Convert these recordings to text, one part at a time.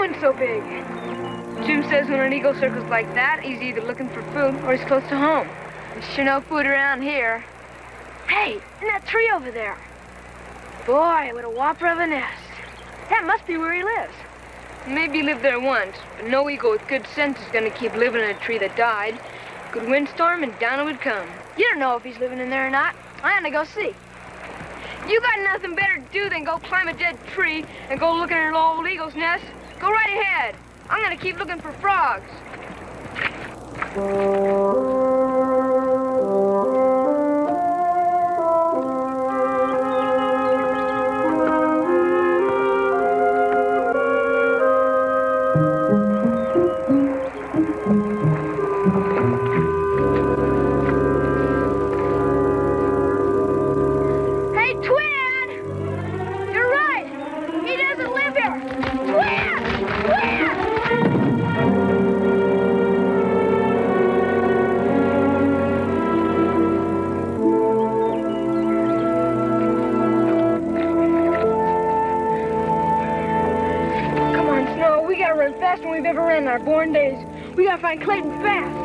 wind's so big? Jim says when an eagle circles like that, he's either looking for food or he's close to home. There's sure no food around here. Hey, in that tree over there. Boy, what a whopper of a nest. That must be where he lives. Maybe he lived there once, but no eagle with good sense is going to keep living in a tree that died. Good windstorm and down it would come. You don't know if he's living in there or not. I'm gonna go see. You got nothing better to do than go climb a dead tree and go looking at an old eagle's nest? Go right ahead. I'm gonna keep looking for frogs. Faster than we've ever ran in our born days. We gotta find Clayton fast.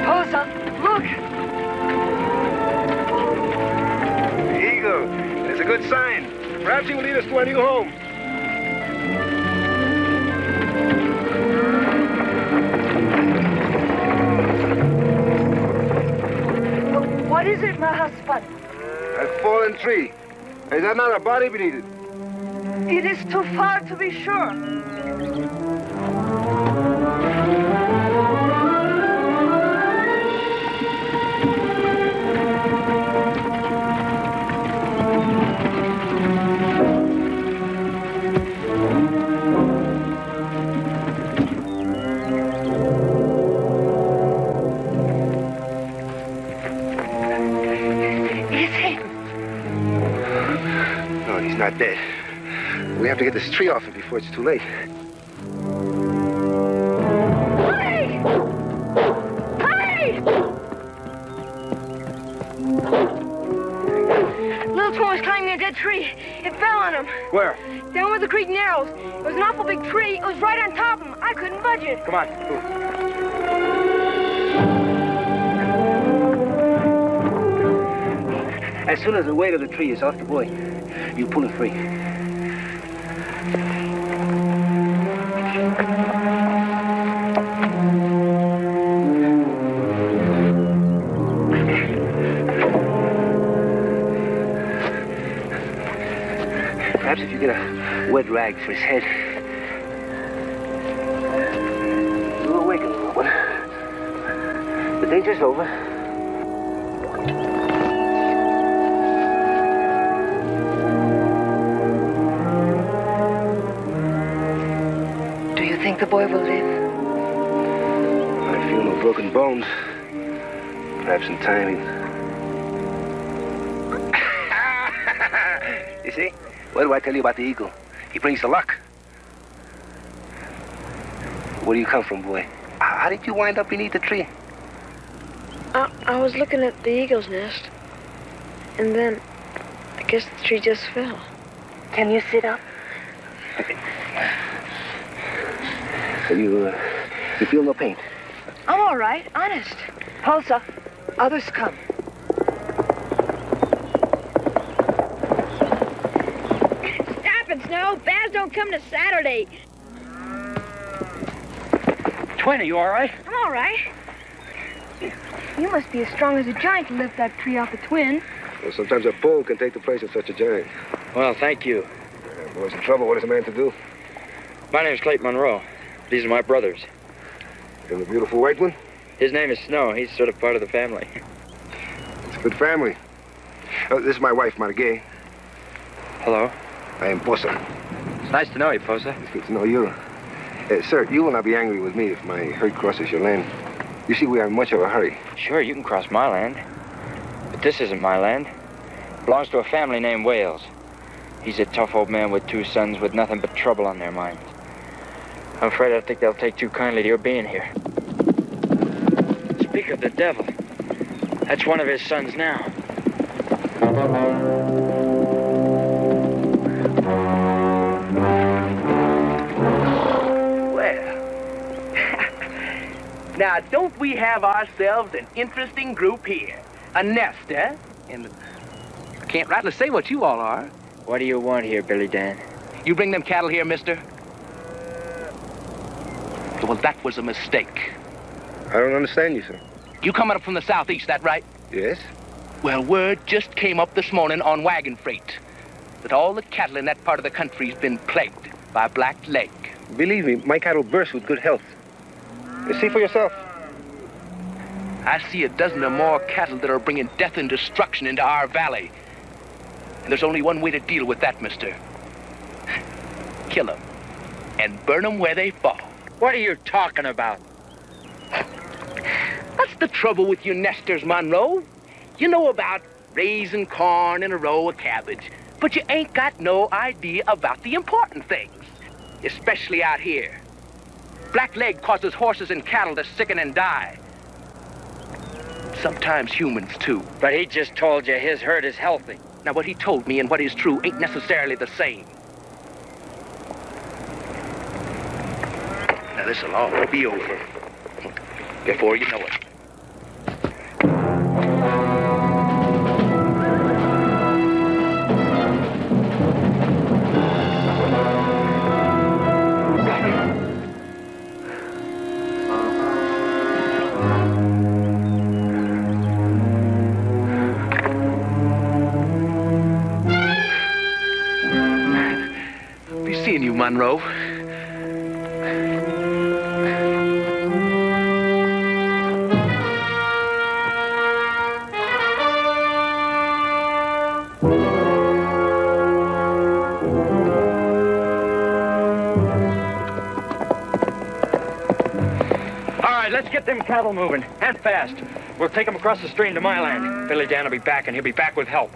Rosa, look. It's a good sign. Perhaps he will lead us to our new home. What is it, my husband? A fallen tree. Is that not a body beneath it? It is too far to be sure. He's not dead. We have to get this tree off him before it's too late. Hurry! Hurry! Little twin was climbing a dead tree. It fell on him. Where? Down where the creek narrows. It was an awful big tree. It was right on top of him. I couldn't budge it. Come on. As soon as the weight of the tree is off the boy, you pull him free. Perhaps if you get a wet rag for his head, you'll awaken a little bit. The danger's over. Think the boy will live? I feel no broken bones. Perhaps in time. You see? What do I tell you about the eagle? He brings the luck. Where do you come from, boy? How did you wind up beneath the tree? I was looking at the eagle's nest, and then I guess the tree just fell. Can you sit up? So you feel no pain? I'm all right, honest. Pulsa, others come. Stop it, Snow. Baths don't come to Saturday. Twin, are you all right? I'm all right. You must be as strong as a giant to lift that tree off the twin. Well, sometimes a bull can take the place of such a giant. Well, thank you. Boy's in trouble. What is a man to do? My name's Clayton Monroe. These are my brothers. And the beautiful white one? His name is Snow. He's sort of part of the family. It's a good family. This is my wife, Margay. Hello. I am Posa. It's nice to know you, Posa. It's good to know you. Sir, you will not be angry with me if my herd crosses your land. You see, we are in much of a hurry. Sure, you can cross my land. But this isn't my land. Belongs to a family named Wales. He's a tough old man with 2 sons with nothing but trouble on their minds. I'm afraid I don't think they'll take too kindly to your being here. Speak of the devil. That's one of his sons now. Now, don't we have ourselves an interesting group here? A nest, eh? And I can't rightly say what you all are. What do you want here, Billy Dan? You bring them cattle here, mister? Well, that was a mistake. I don't understand you, sir. You coming up from the southeast, that right? Yes? Well, word just came up this morning on wagon freight that all the cattle in that part of the country's been plagued by black leg. Believe me, my cattle burst with good health. See for yourself. I see a dozen or more cattle that are bringing death and destruction into our valley. And there's only one way to deal with that, mister. Kill them and burn them where they fall. What are you talking about? That's the trouble with you nesters, Monroe. You know about raising corn in a row of cabbage, but you ain't got no idea about the important things, especially out here. Black leg causes horses and cattle to sicken and die. Sometimes humans, too. But he just told you his herd is healthy. Now, what he told me and what is true ain't necessarily the same. Now, this'll all be over before you know it. Monroe. All right, let's get them cattle moving, and fast. We'll take them across the stream to my land. Billy Dan will be back, and he'll be back with help.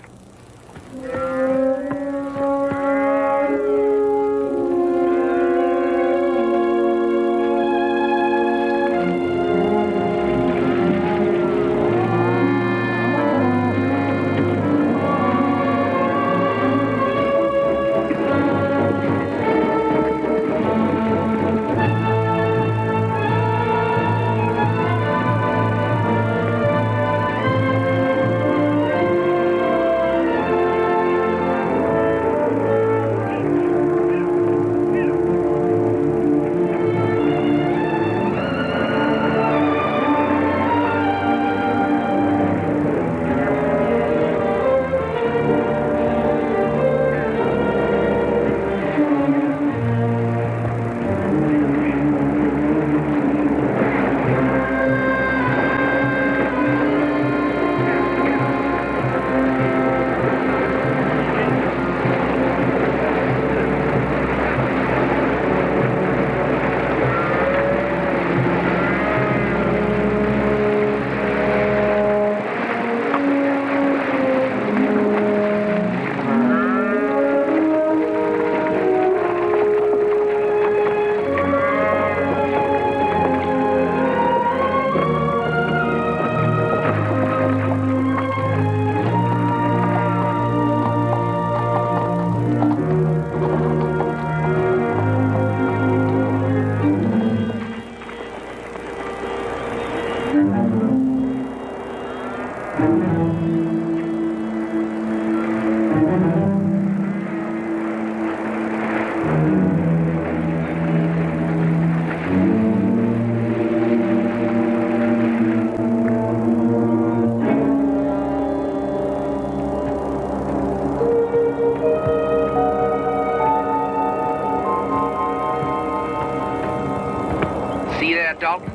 Dalton?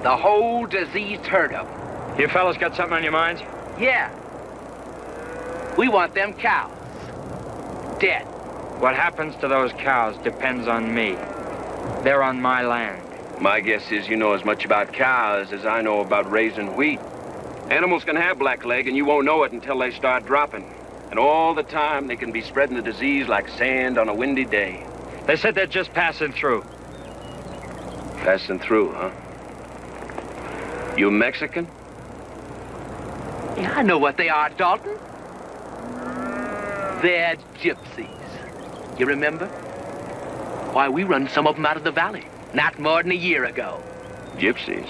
The whole diseased herd of them. You fellas got something on your minds? Yeah. We want them cows. Dead. What happens to those cows depends on me. They're on my land. My guess is you know as much about cows as I know about raising wheat. Animals can have blackleg, and you won't know it until they start dropping. And all the time, they can be spreading the disease like sand on a windy day. They said they're just passing through. Passing through, huh? You Mexican? Yeah, I know what they are, Dalton. They're gypsies. You remember? Why, we run some of them out of the valley. Not more than a year ago. Gypsies?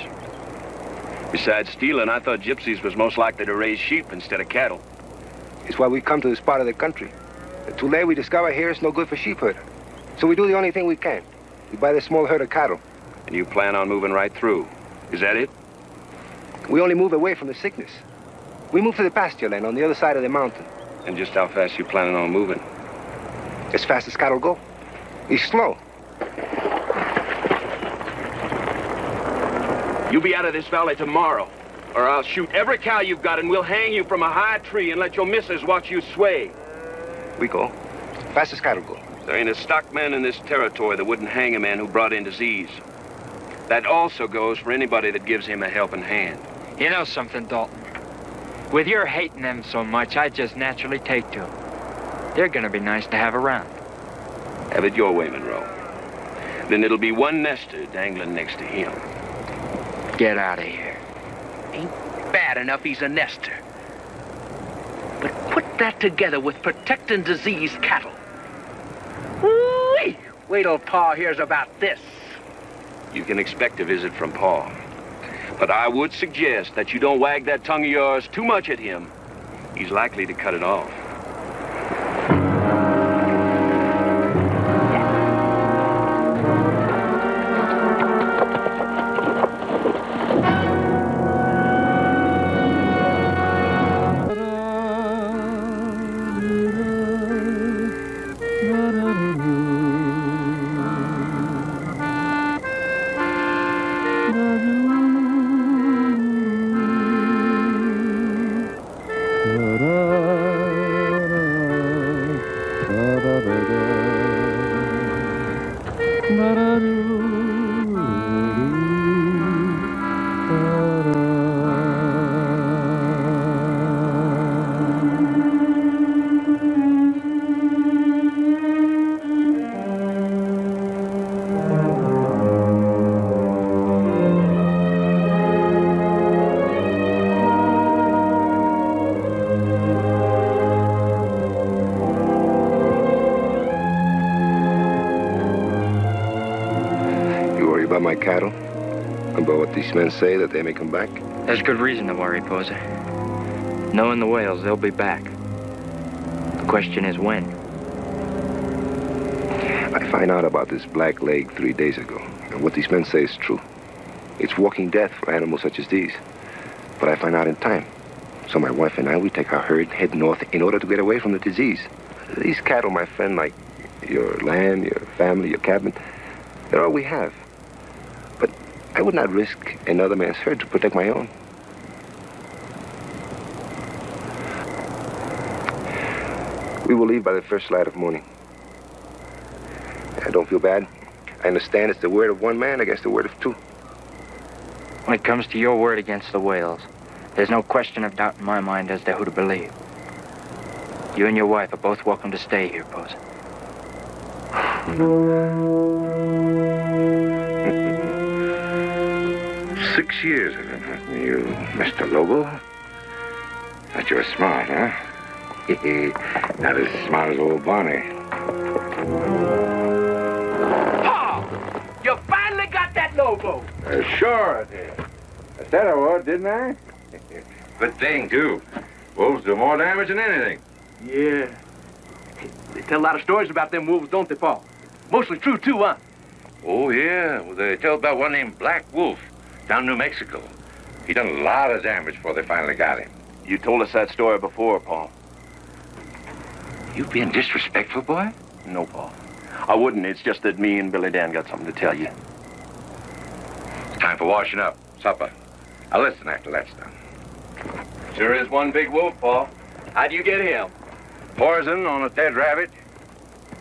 Besides stealing, I thought gypsies was most likely to raise sheep instead of cattle. It's why we come to this part of the country. Too late we discover here it's no good for sheep herd. So we do the only thing we can. We buy this small herd of cattle. And you plan on moving right through. Is that it? We only move away from the sickness. We move to the pasture land on the other side of the mountain. And just how fast you planning on moving? As fast as cattle go. He's slow. You be out of this valley tomorrow, or I'll shoot every cow you've got and we'll hang you from a high tree and let your missus watch you sway. We go. Fast as cattle go. There ain't a stockman in this territory that wouldn't hang a man who brought in disease. That also goes for anybody that gives him a helping hand. You know something, Dalton? With your hating them so much, I just naturally take to them. They're gonna be nice to have around. Have it your way, Monroe. Then it'll be one nester dangling next to him. Get out of here. Ain't bad enough he's a nester. But put that together with protecting diseased cattle. Woo-wee! Wait till Pa hears about this. You can expect a visit from Pa. But I would suggest that you don't wag that tongue of yours too much at him. He's likely to cut it off. My cattle, about what these men say that they may come back. There's good reason to worry, Poser. Knowing the whales, they'll be back. The question is when. I find out about this black leg 3 days ago, and what these men say is true. It's walking death for animals such as these. But I find out in time. So my wife and I, we take our herd, head north in order to get away from the disease. These cattle, my friend, like your land, your family, your cabin, they're all we have. I would not risk another man's herd to protect my own. We will leave by the first light of morning. I don't feel bad. I understand it's the word of one man against the word of two. When it comes to your word against the whales, there's no question of doubt in my mind as to who to believe. You and your wife are both welcome to stay here, Poser. 6 years of it, hasn't you, Mr. Lobo? But you're smart, huh? Not as smart as old Barney. Pa! You finally got that Lobo! Sure I did. I said I would, didn't I? Good thing, too. Wolves do more damage than anything. Yeah. They tell a lot of stories about them wolves, don't they, Pa? Mostly true, too, huh? Oh, yeah. Well, they tell about one named Black Wolf down New Mexico. He done a lot of damage before they finally got him. You told us that story before, Pa. You being disrespectful, boy? No, Pa. I wouldn't. It's just that me and Billy Dan got something to tell you. It's time for washing up. Supper. I'll listen after that's done. Sure is one big wolf, Pa. How'd you get him? Poison on a dead rabbit.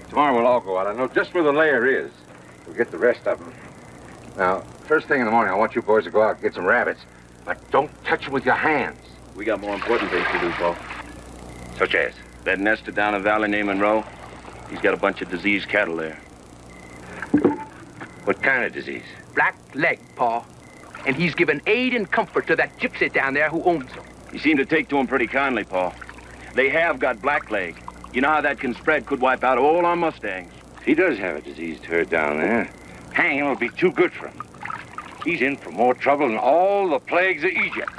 Tomorrow we'll all go out. I know just where the lair is. We'll get the rest of them. Now, first thing in the morning, I want you boys to go out and get some rabbits. But don't touch them with your hands. We got more important things to do, Paul. Such as? That nester down a valley named Monroe, he's got a bunch of diseased cattle there. What kind of disease? Black leg, Pa. And he's given aid and comfort to that gypsy down there who owns them. You seem to take to him pretty kindly, Paul. They have got blackleg. You know how that can spread, could wipe out all our Mustangs. He does have a diseased herd down there. Hanging will be too good for him. He's in for more trouble than all the plagues of Egypt.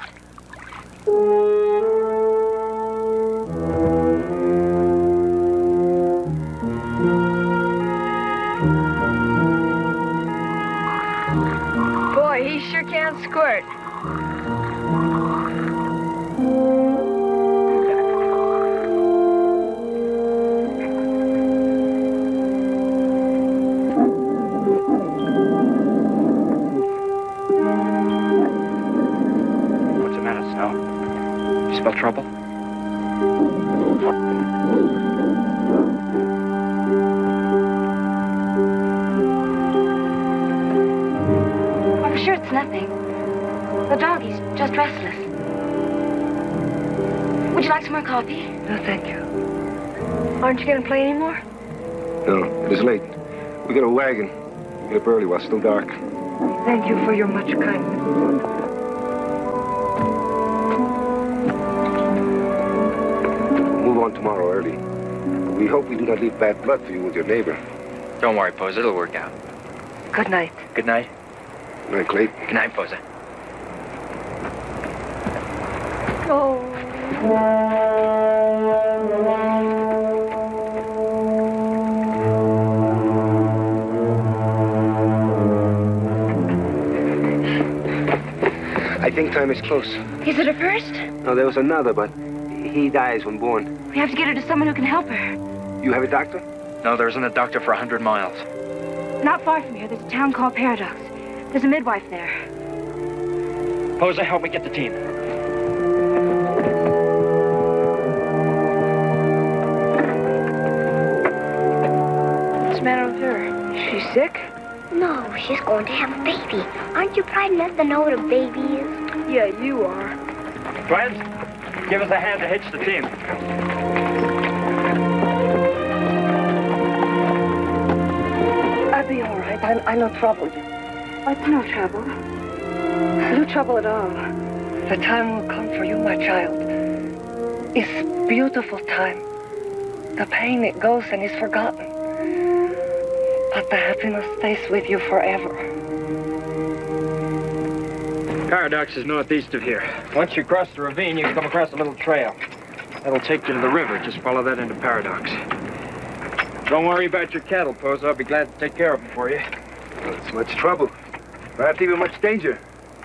Boy, he sure can squirt. What's the matter, Snow? You smell trouble? I'm sure it's nothing. The dog, he's just restless. Would you like some more coffee? No, thank you. Aren't you going to play anymore? No, it is late. We got a wagon. Get up early while it's still dark. Thank you for your much kindness. Move on tomorrow early. We hope we do not leave bad blood for you with your neighbor. Don't worry, Posa. It'll work out. Good night. Good night. Good night, Clay. Good night, Posa. Oh. I think time is close. Is it a first? No, there was another, but he dies when born. We have to get her to someone who can help her. You have a doctor? No, there isn't a doctor for 100 miles. Not far from here, there's a town called Paradox. There's a midwife there. Posa, help me get the team. What's the matter with her? She's sick? No, she's going to have a baby. Aren't you proud enough to know what a baby is? Yeah, you are. Friends, give us a hand to hitch the team. I'll be all right. I no trouble. What's no trouble? No trouble at all. The time will come for you, my child. It's beautiful time. The pain, it goes and is forgotten. But the happiness stays with you forever. Paradox is northeast of here. Once you cross the ravine, you can come across a little trail. That'll take you to the river. Just follow that into Paradox. Don't worry about your cattle, Posa. I'll be glad to take care of them for you. It's much trouble. Perhaps even much danger.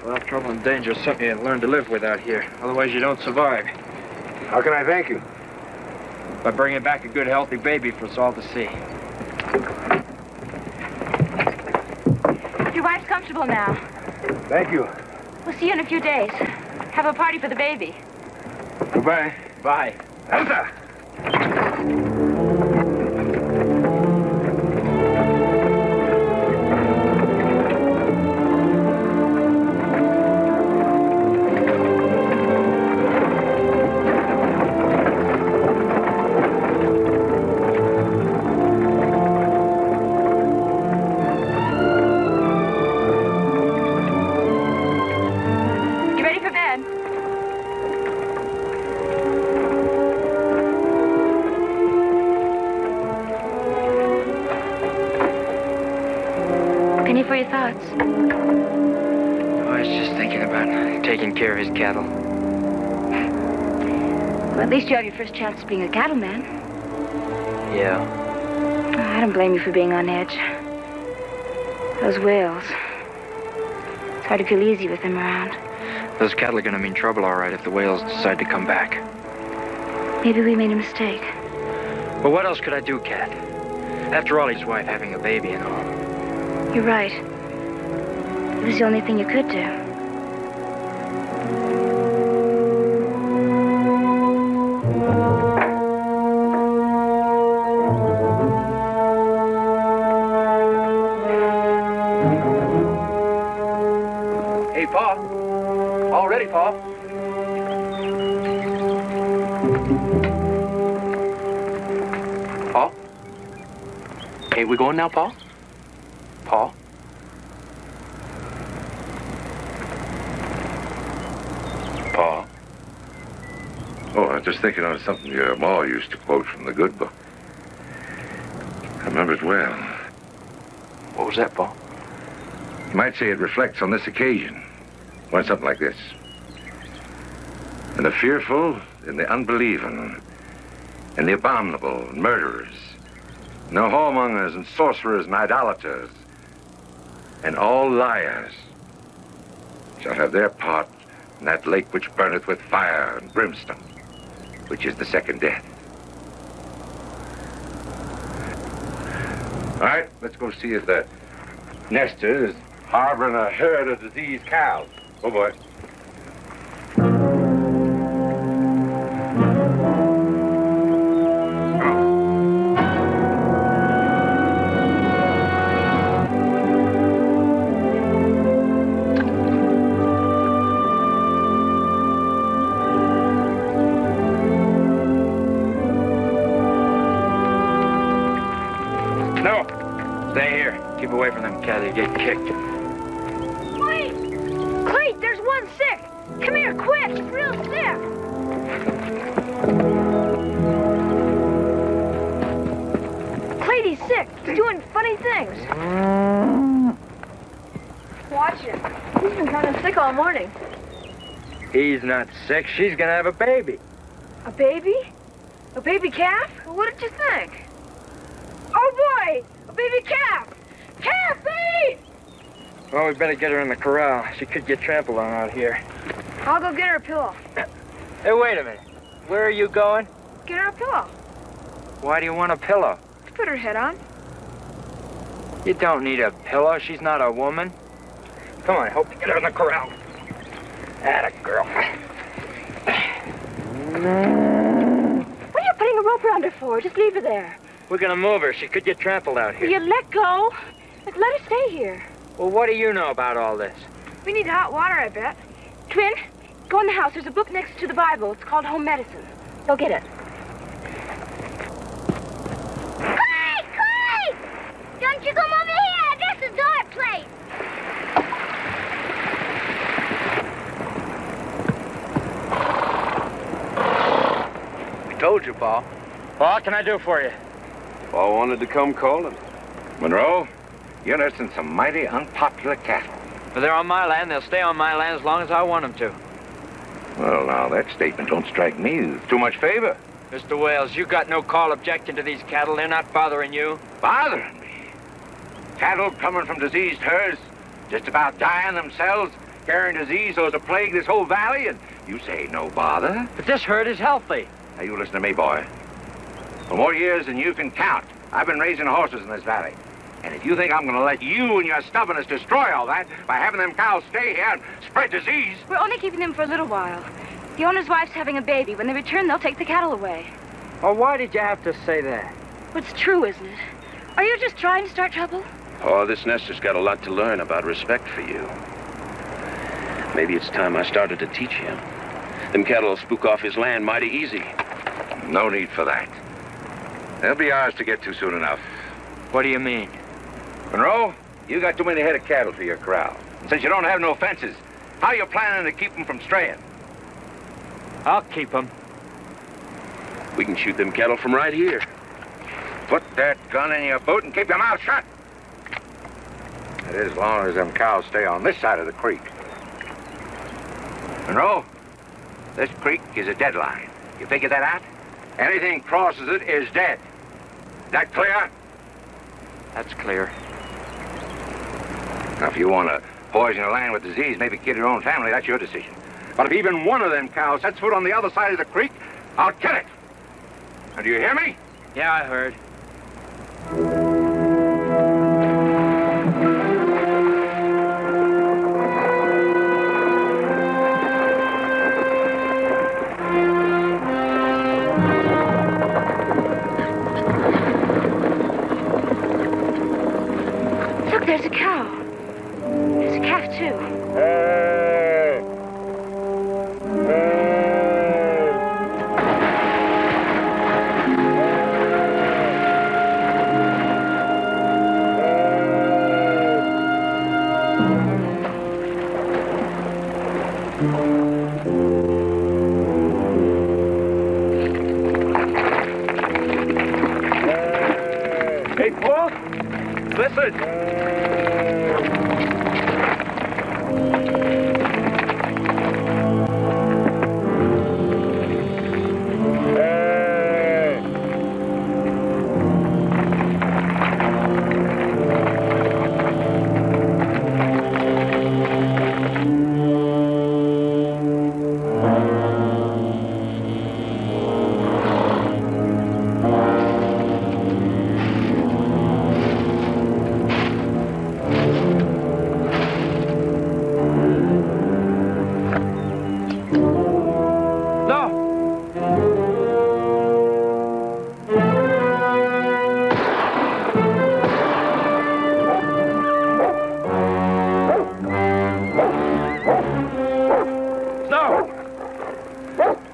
Well, trouble and danger is something you learn to live with out here. Otherwise, you don't survive. How can I thank you? By bringing back a good, healthy baby for us all to see. Your wife's comfortable now. Thank you. We'll see you in a few days. Have a party for the baby. Goodbye. Bye. Elsa! You ready for bed? Penny for your thoughts. I was just thinking about taking care of his cattle. Well, at least you have your first chance of being a cattleman. Yeah. I don't blame you for being on edge. Those whales. It's hard to feel easy with them around. Those cattle are going to mean trouble, all right, if the whales decide to come back. Maybe we made a mistake. But what else could I do, Cat? After all, his wife having a baby and all. You're right. It was the only thing you could do. Hey, Pa. All ready. Paul? Paul? Hey, we going now, Paul? Paul? Paul? Oh, I was just thinking of something your ma used to quote from the good book. I remember it well. What was that, Paul? You might say it reflects on this occasion. Went something like this. And the fearful, and the unbelieving, and the abominable, and murderers, and the whoremongers, and sorcerers, and idolaters, and all liars shall have their part in that lake which burneth with fire and brimstone, which is the second death. All right, let's go see if the nester is harboring a herd of diseased cows. Oh, boy. No. Stay here. Keep away from them cattle. You get kicked. Wait! Clayt, there's one sick! Come here, quick! He's real sick! Clayt, he's sick. He's doing funny things. Watch him. He's been kind of sick all morning. He's not sick. She's gonna have a baby. A baby? A baby calf? What did you think? Oh, boy! A baby calf! Calfie! Well, we better get her in the corral. She could get trampled on out here. I'll go get her a pillow. Hey, wait a minute. Where are you going? Get her a pillow. Why do you want a pillow? To put her head on. You don't need a pillow. She's not a woman. Come on, help me get her in the corral. Atta girl. What are you putting a rope around her for? Just leave her there. We're gonna move her. She could get trampled out here. You let go. Let her stay here. Well, what do you know about all this? We need hot water, I bet. Twin, go in the house. There's a book next to the Bible. It's called Home Medicine. Go get it. Clayt! Clayt! Don't you come over here. That's a dark place. I told you, Paul. What can I do for you? Paul wanted to come calling. Monroe, you're nursing some mighty unpopular cattle. If they're on my land, they'll stay on my land as long as I want them to. Well, now, that statement don't strike me as too much favor. Mr. Wales, you got no call objecting to these cattle. They're not bothering you. Bothering me? Cattle coming from diseased herds, just about dying themselves, carrying disease so as to plague this whole valley, and you say no bother? But this herd is healthy. Now, you listen to me, boy. For more years than you can count, I've been raising horses in this valley. And if you think I'm going to let you and your stubbornness destroy all that by having them cows stay here and spread disease... We're only keeping them for a little while. The owner's wife's having a baby. When they return, they'll take the cattle away. Well, why did you have to say that? It's true, isn't it? Are you just trying to start trouble? Oh, this nester's got a lot to learn about respect for you. Maybe it's time I started to teach him. Them cattle will spook off his land mighty easy. No need for that. They'll be ours to get to soon enough. What do you mean? Monroe, you got too many head of cattle for your corral. And since you don't have no fences, how are you planning to keep them from straying? I'll keep them. We can shoot them cattle from right here. Put that gun in your boot and keep your mouth shut. That is, as long as them cows stay on this side of the creek. Monroe, this creek is a dead line. You figure that out? Anything crosses it is dead. That clear? That's clear. Now, if you want to poison your land with disease, maybe kill your own family, that's your decision. But if even one of them cows sets foot on the other side of the creek, I'll kill it. Now, do you hear me? Yeah, I heard. Look, there's a cow. There's a calf, too. Hey! Listen!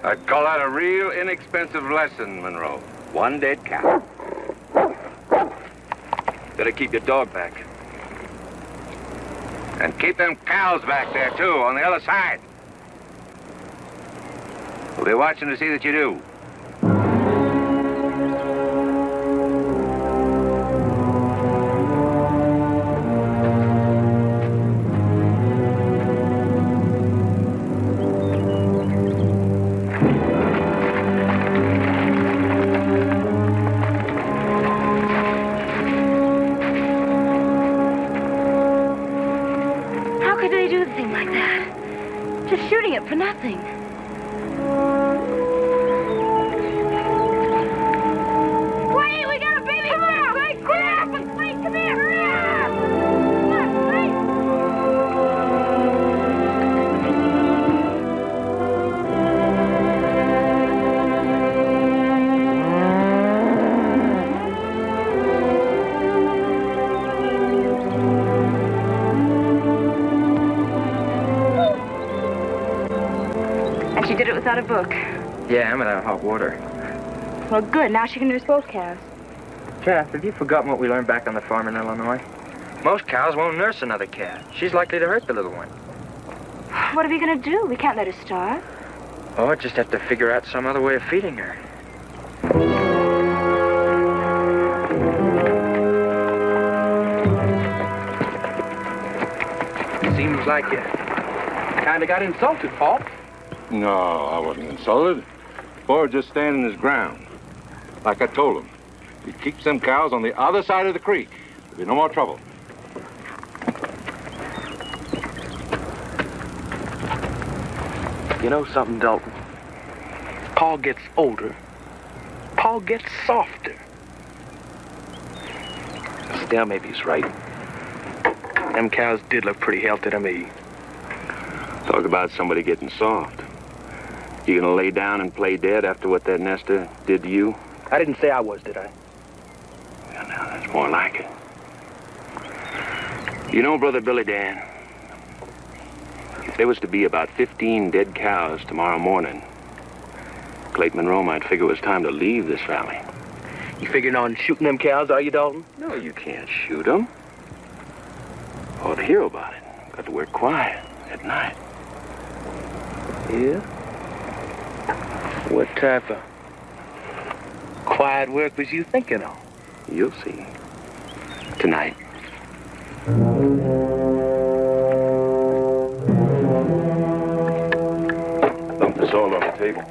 I'd call that a real inexpensive lesson, Monroe. One dead cow. Better keep your dog back. And keep them cows back there, too, on the other side. We'll be watching to see that you do. How could they do a thing like that? Just shooting it for nothing. Wait, we got a baby! Come on! Wait, grab us! Wait, come here! Hurry up! Come on, wait! And she did it without a book. Yeah, I'm without hot water. Well, good. Now she can nurse both calves. Jeff, have you forgotten what we learned back on the farm in Illinois? Most cows won't nurse another calf. She's likely to hurt the little one. What are we going to do? We can't let her starve. Oh, just have to figure out some other way of feeding her. Seems like you kind of got insulted, Paul. No, I wasn't insulted. Boy was just standing his ground. Like I told him. He keeps them cows on the other side of the creek. There'll be no more trouble. You know something, Dalton? Paul gets older. Paul gets softer. Still, maybe he's right. Them cows did look pretty healthy to me. Talk about somebody getting soft. You gonna lay down and play dead after what that nester did to you? I didn't say I was, did I? Well, now, that's more like it. You know, Brother Billy Dan, if there was to be about 15 dead cows tomorrow morning, Clayton Monroe might figure it was time to leave this valley. You figuring on shooting them cows, are you, Dalton? No, you can't shoot them. Ought to hear about it. Got to work quiet at night. Yeah? What type of quiet work was you thinking of? You'll see. Tonight. Dump this all on the table.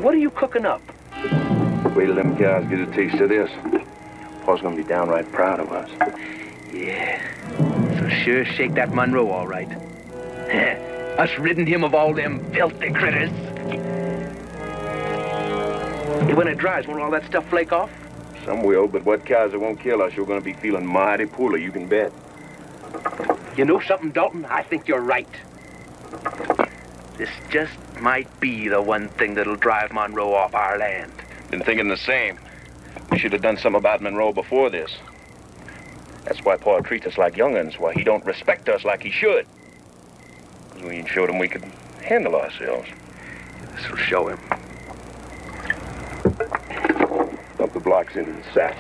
What are you cooking up? Wait till them cows get a taste of this. Paul's gonna be downright proud of us. Yeah. So sure shake that Monroe all right. Us ridding him of all them filthy critters. Hey, when it dries, won't all that stuff flake off? Some will, but what cows that won't kill us, you're gonna be feeling mighty poorly, you can bet. You know something, Dalton? I think you're right. This just might be the one thing that'll drive Monroe off our land. Been thinking the same. We should have done something about Monroe before this. That's why Paul treats us like young'uns, why he don't respect us like he should. 'Cause we ain't showed him we could handle ourselves. This'll show him. Dump the blocks into the sack.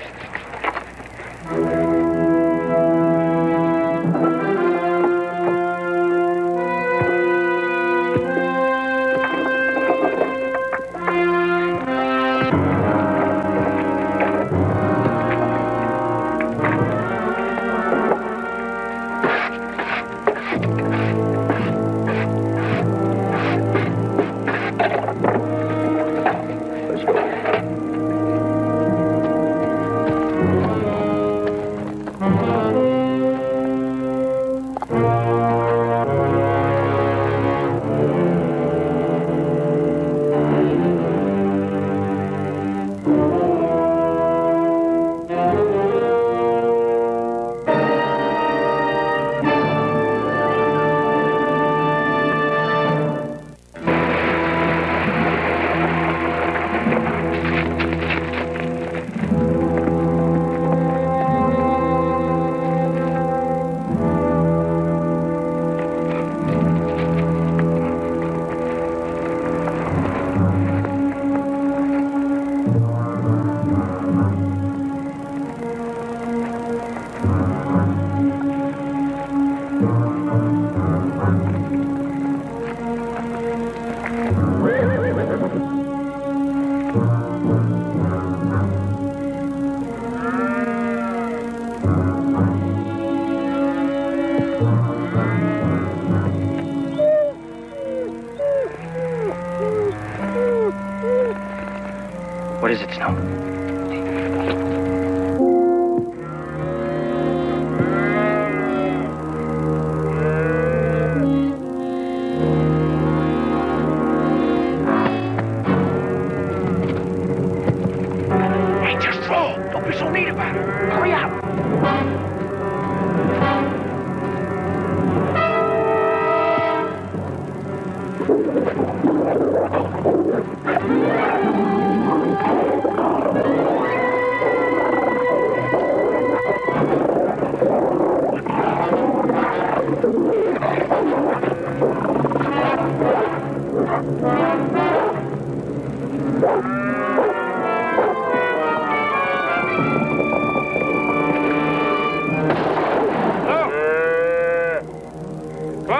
Go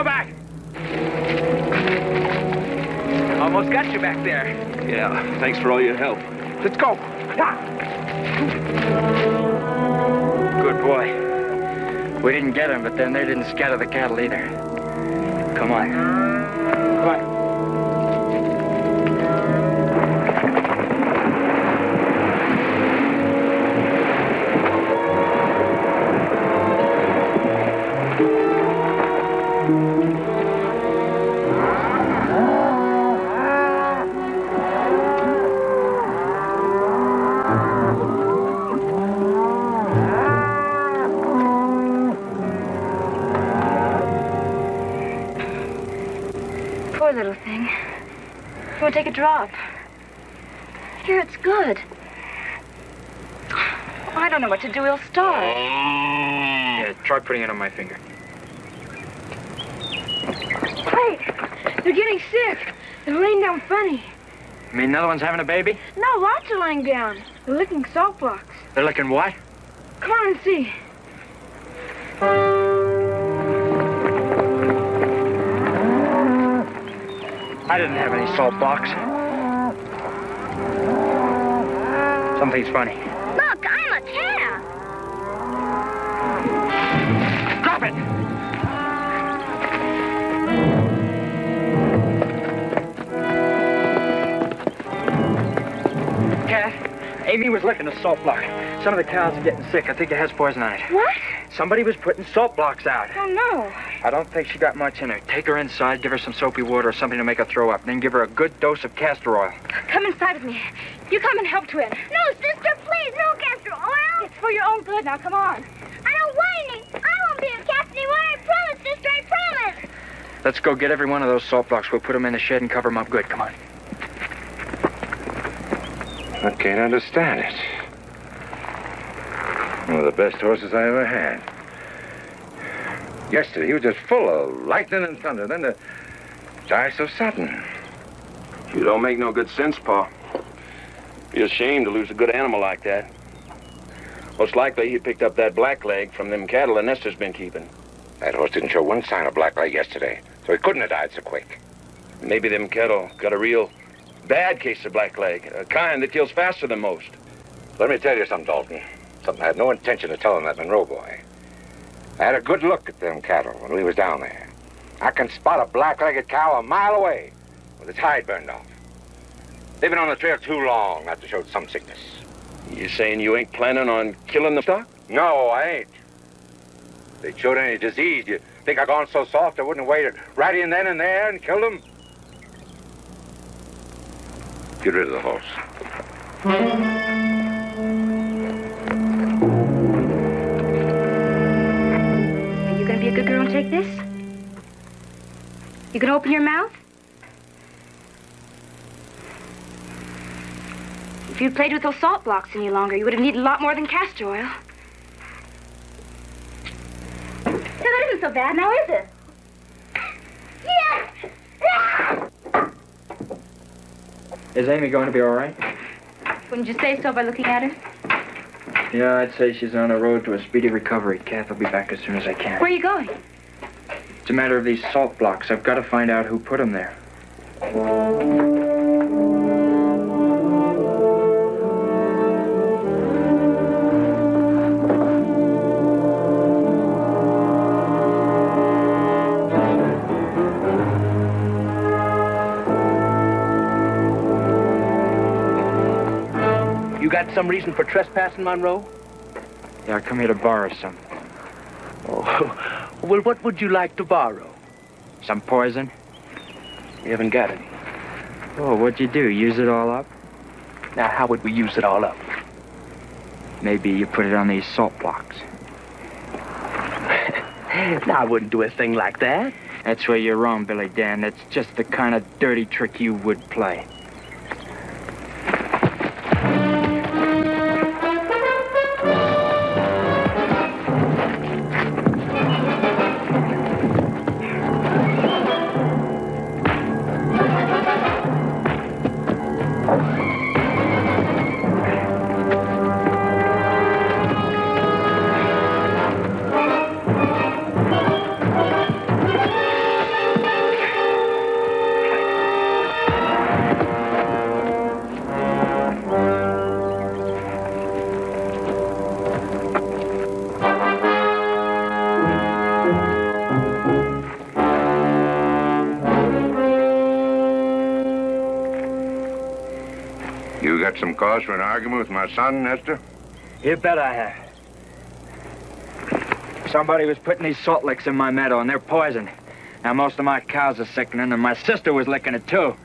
back. Almost got you back there. Yeah, thanks for all your help. Let's go. Good boy. We didn't get him, but then they didn't scatter the cattle either. Come on. Come on. Poor little thing. Go take a drop. Here, it's good. I don't know what to do. He'll starve. Yeah, try putting it on my finger. Hey, they're getting sick. They're laying down funny. You mean another one's having a baby? No, lots are laying down. They're licking salt blocks. They're looking what? Come on and see. I didn't have any salt blocks. Something's funny. Look, I'm a calf. Drop it! Cat, Amy was licking a salt block. Some of the cows are getting sick. I think it has poison on it. What? Somebody was putting salt blocks out. Oh, no. I don't think she got much in her. Take her inside, give her some soapy water or something to make her throw up, then give her a good dose of castor oil. Come inside with me. You come and help, Twin. No, sister, please, no castor oil. It's for your own good. Now, come on. I don't want any. I won't be a calf anymore. I promise, sister, I promise. Let's go get every one of those salt blocks. We'll put them in the shed and cover them up good. Come on. I can't understand it. One of the best horses I ever had. Yesterday, he was just full of lightning and thunder. Then to die so sudden. You don't make no good sense, Pa. Be a shame to lose a good animal like that. Most likely he picked up that black leg from them cattle that Nestor's been keeping. That horse didn't show one sign of black leg yesterday, so he couldn't have died so quick. Maybe them cattle got a real bad case of black leg, a kind that kills faster than most. Let me tell you something, Dalton. Something I had no intention of telling that Monroe boy. I had a good look at them cattle when we was down there. I can spot a black-legged cow a mile away with its hide burned off. They've been on the trail too long not to show some sickness. You saying you ain't planning on killing the stock? No, I ain't. If they showed any disease, you think I gone so soft I wouldn't have waited right in then and there and killed them? Get rid of the horse. Are you going to be a good girl and take this? You going to open your mouth? If you'd played with those salt blocks any longer, you would have needed a lot more than castor oil. So that isn't so bad now, is it? Yes! Is Amy going to be all right? Wouldn't you say so by looking at her? Yeah, I'd say she's on the road to a speedy recovery. Kath will be back as soon as I can. Where are you going? It's a matter of these salt blocks. I've got to find out who put them there. You got some reason for trespassing, Monroe? Yeah, I come here to borrow some. Oh, well, what would you like to borrow? Some poison? We haven't got any. Oh, what'd you do? Use it all up? Now, how would we use it all up? Maybe you put it on these salt blocks. Now, I wouldn't do a thing like that. That's where you're wrong, Billy Dan. That's just the kind of dirty trick you would play. cause for an argument with my son, Nestor? You bet I have. Somebody was putting these salt licks in my meadow, and they're poison. Now, most of my cows are sickening, and my sister was licking it, too.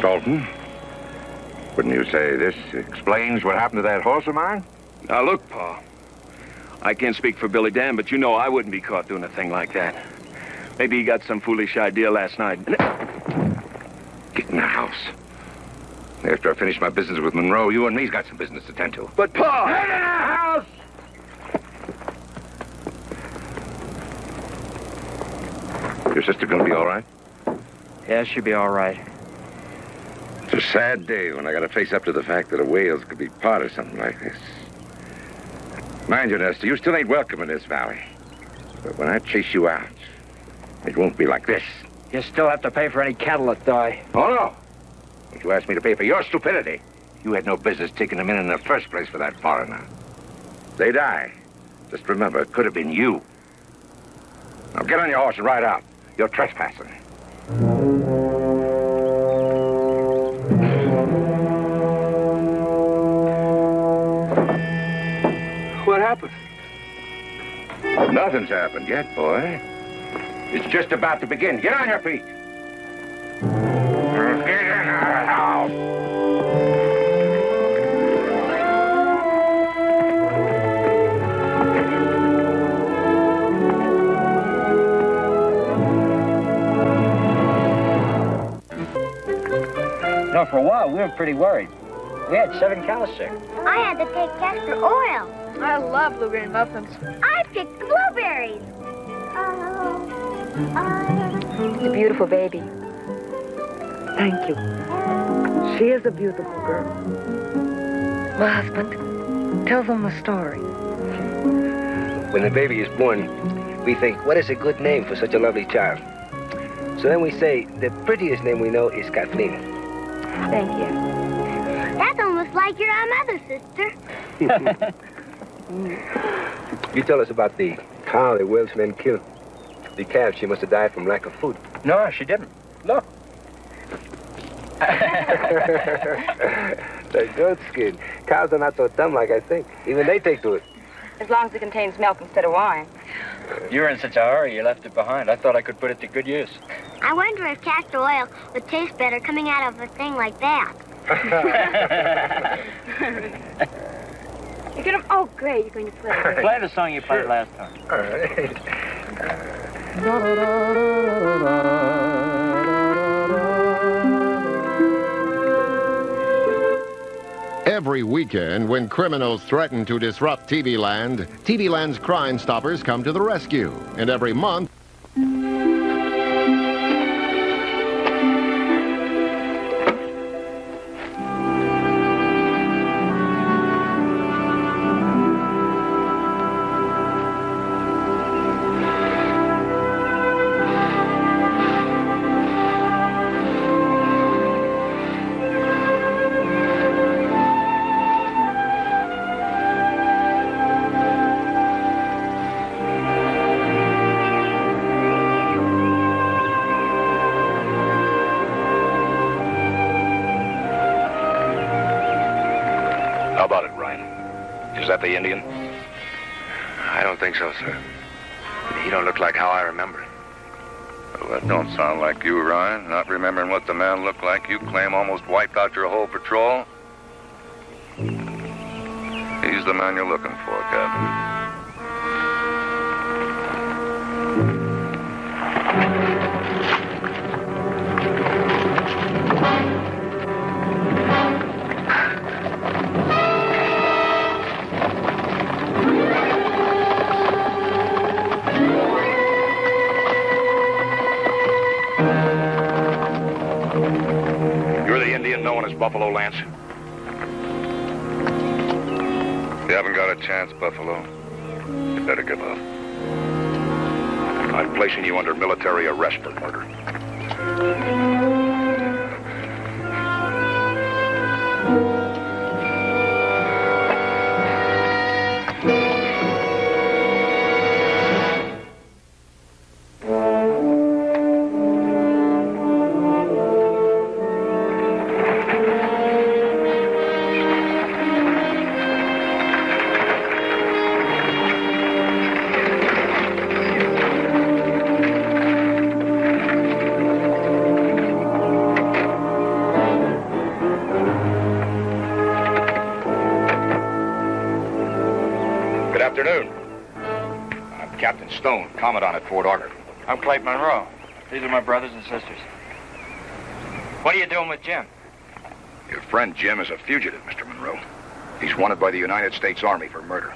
Dalton, wouldn't you say this explains what happened to that horse of mine? Now, look, Pa. I can't speak for Billy Dan, but you know I wouldn't be caught doing a thing like that. Maybe he got some foolish idea last night. Get in the house. After I finish my business with Monroe, you and me's got some business to tend to. But, Pa! Get in the house! Your sister gonna be all right? Yeah, she'll be all right. It's a sad day when I gotta face up to the fact that a Wales could be part of something like this. Mind you, Nestor, you still ain't welcome in this valley. But when I chase you out, it won't be like this. You still have to pay for any cattle that die. Oh, no. Don't you ask me to pay for your stupidity. You had no business taking them in the first place for that foreigner. They die. Just remember, it could have been you. Now get on your horse and ride out. You're trespassing. What happened? Nothing's happened yet, boy. It's just about to begin. Get on your feet. Get in the house. No, for a while, we were pretty worried. We had 7 cows sick. I had to take castor oil. I love blueberry muffins. I picked blueberries. It's a beautiful baby. Thank you. She is a beautiful girl. My husband, tell them the story. When the baby is born, we think, what is a good name for such a lovely child? So then we say, the prettiest name we know is Kathleen. Thank you. That's almost like your mother, sister. You tell us about the cow the Welshmen killed. The calf, she must have died from lack of food. No, she didn't. Look. The goat skin. Cows are not so dumb like I think. Even they take to it. As long as it contains milk instead of wine. You were in such a hurry, you left it behind. I thought I could put it to good use. I wonder if castor oil would taste better coming out of a thing like that. You're gonna... Oh, great. You're going to play. Play the song you played last time. All right. Every weekend, when criminals threaten to disrupt TV Land's Crime Stoppers come to the rescue. And every month... How about it, Ryan? Is that the Indian? I don't think so, sir. He don't look like how I remember him. Well, that don't sound like you, Ryan. Not remembering what the man looked like you claim almost wiped out your whole patrol. He's the man you're looking for, Captain. Buffalo, Lance? You haven't got a chance, Buffalo. You better give up. I'm placing you under military arrest for murder. Stone, Commandant at Fort Arthur. I'm Clayton Monroe. These are my brothers and sisters. What are you doing with Jim? Your friend Jim is a fugitive, Mr. Monroe. He's wanted by the United States Army for murder.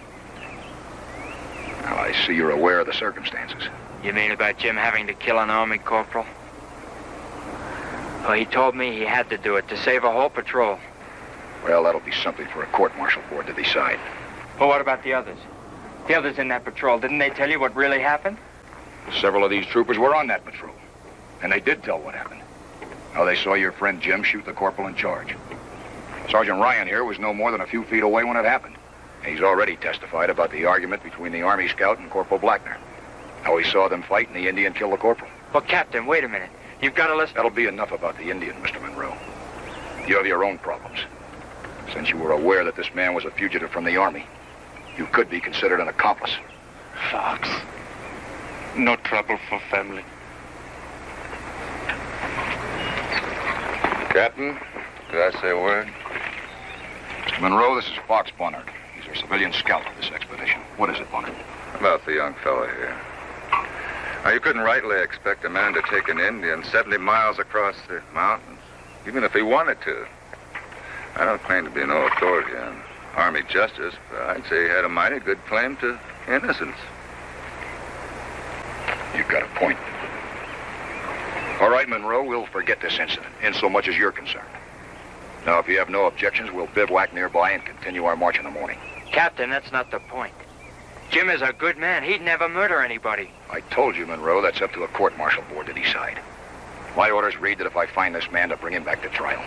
Now, I see you're aware of the circumstances. You mean about Jim having to kill an Army corporal? Well, he told me he had to do it to save a whole patrol. Well, that'll be something for a court-martial board to decide. Well, what about the others? The others in that patrol, didn't they tell you what really happened? Several of these troopers were on that patrol, and they did tell what happened. How they saw your friend Jim shoot the corporal in charge. Sergeant Ryan here was no more than a few feet away when it happened. He's already testified about the argument between the Army scout and Corporal Blackner. How he saw them fight and the Indian kill the corporal. Well, Captain, wait a minute. You've got to listen. That'll be enough about the Indian, Mr. Monroe. You have your own problems. Since you were aware that this man was a fugitive from the Army, you could be considered an accomplice. Fox. No trouble for family. Captain, could I say a word? Mr. Monroe, this is Fox Bonner. He's our civilian scout of this expedition. What is it, Bonner? About the young fellow here. Now, you couldn't rightly expect a man to take an Indian 70 miles across the mountains, even if he wanted to. I don't claim to be no authority on Army justice, but I'd say he had a mighty good claim to innocence. You've got a point. All right, Monroe, we'll forget this incident, insomuch as you're concerned. Now, if you have no objections, we'll bivouac nearby and continue our march in the morning. Captain, that's not the point. Jim is a good man. He'd never murder anybody. I told you, Monroe, that's up to a court-martial board to decide. My orders read that if I find this man, to bring him back to trial.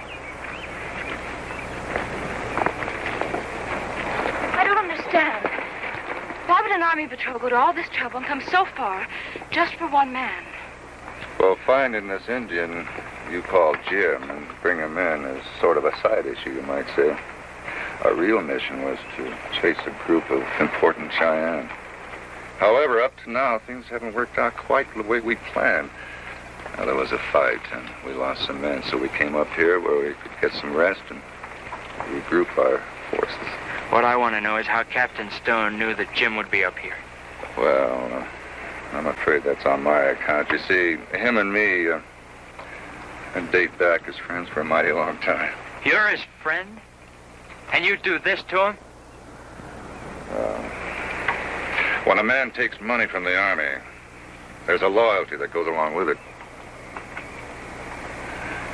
Why would an Army patrol go to all this trouble and come so far just for one man? Well, finding this Indian you call Jim and bring him in is sort of a side issue, you might say. Our real mission was to chase a group of important Cheyenne. However, up to now, things haven't worked out quite the way we planned. Now, there was a fight, and we lost some men, so we came up here where we could get some rest and regroup our forces. What I want to know is how Captain Stone knew that Jim would be up here. Well, I'm afraid that's on my account. You see, him and me date back as friends for a mighty long time. You're his friend? And you do this to him? When a man takes money from the Army, there's a loyalty that goes along with it.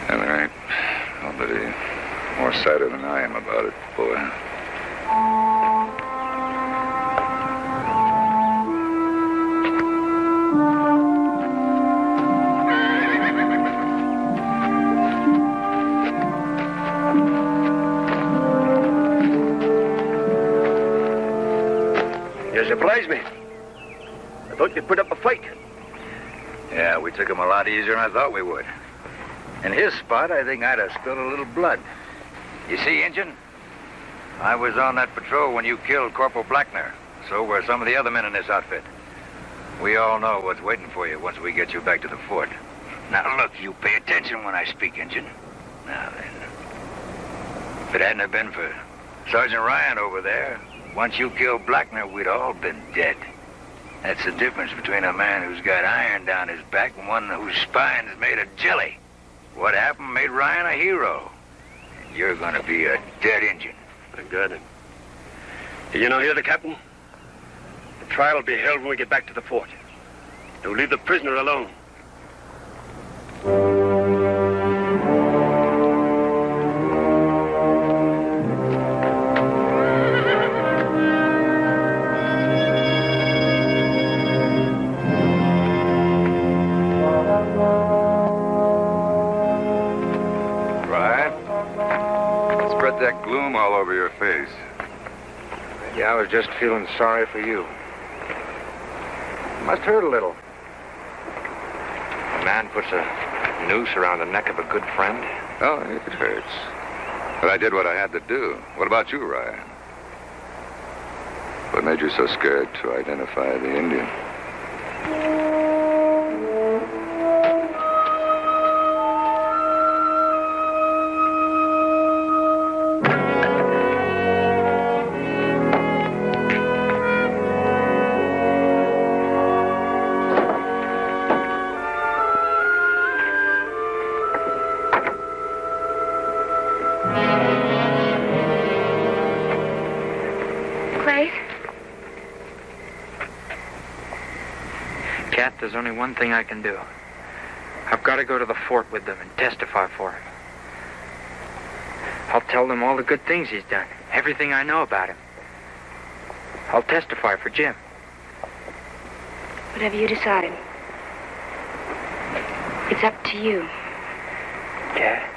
And there ain't nobody more sadder than I am about it, boy. You surprised me. I thought you'd put up a fight. Yeah, we took him a lot easier than I thought we would. In his spot, I think I'd have spilled a little blood. You see, Injun, I was on that patrol when you killed Corporal Blackner. So were some of the other men in this outfit. We all know what's waiting for you once we get you back to the fort. Now, look, you pay attention when I speak, Injun. Now, then. If it hadn't have been for Sergeant Ryan over there, once you killed Blackner, we'd all been dead. That's the difference between a man who's got iron down his back and one whose spine's made of jelly. What happened made Ryan a hero. And you're gonna be a dead Injun. Good. Did you not hear the captain? The trial will be held when we get back to the fort. Don't leave the prisoner alone. got that gloom all over your face? Yeah, I was just feeling sorry for you. Must hurt a little. A man puts a noose around the neck of a good friend. Oh, it hurts. But I did what I had to do. What about you, Ryan? What made you so scared to identify the Indian? There's only one thing I can do. I've got to go to the fort with them and testify for him. I'll tell them all the good things he's done, everything I know about him. I'll testify for Jim. Whatever you decide, it's up to you. Yeah.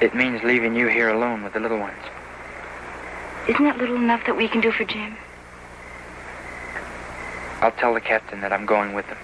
It means leaving you here alone with the little ones. Isn't that little enough that we can do for Jim? I'll tell the captain that I'm going with them.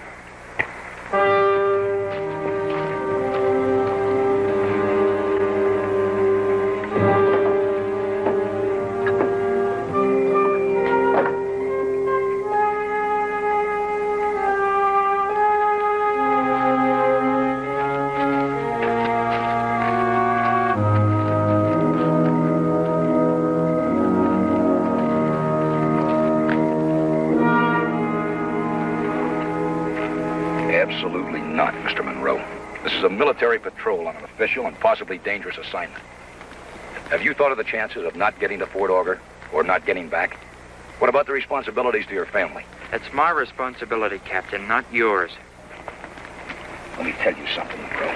Absolutely not, Mr. Monroe. This is a military patrol on an official and possibly dangerous assignment. Have you thought of the chances of not getting to Fort Auger or not getting back? What about the responsibilities to your family? It's my responsibility, Captain, not yours. Let me tell you something, Monroe.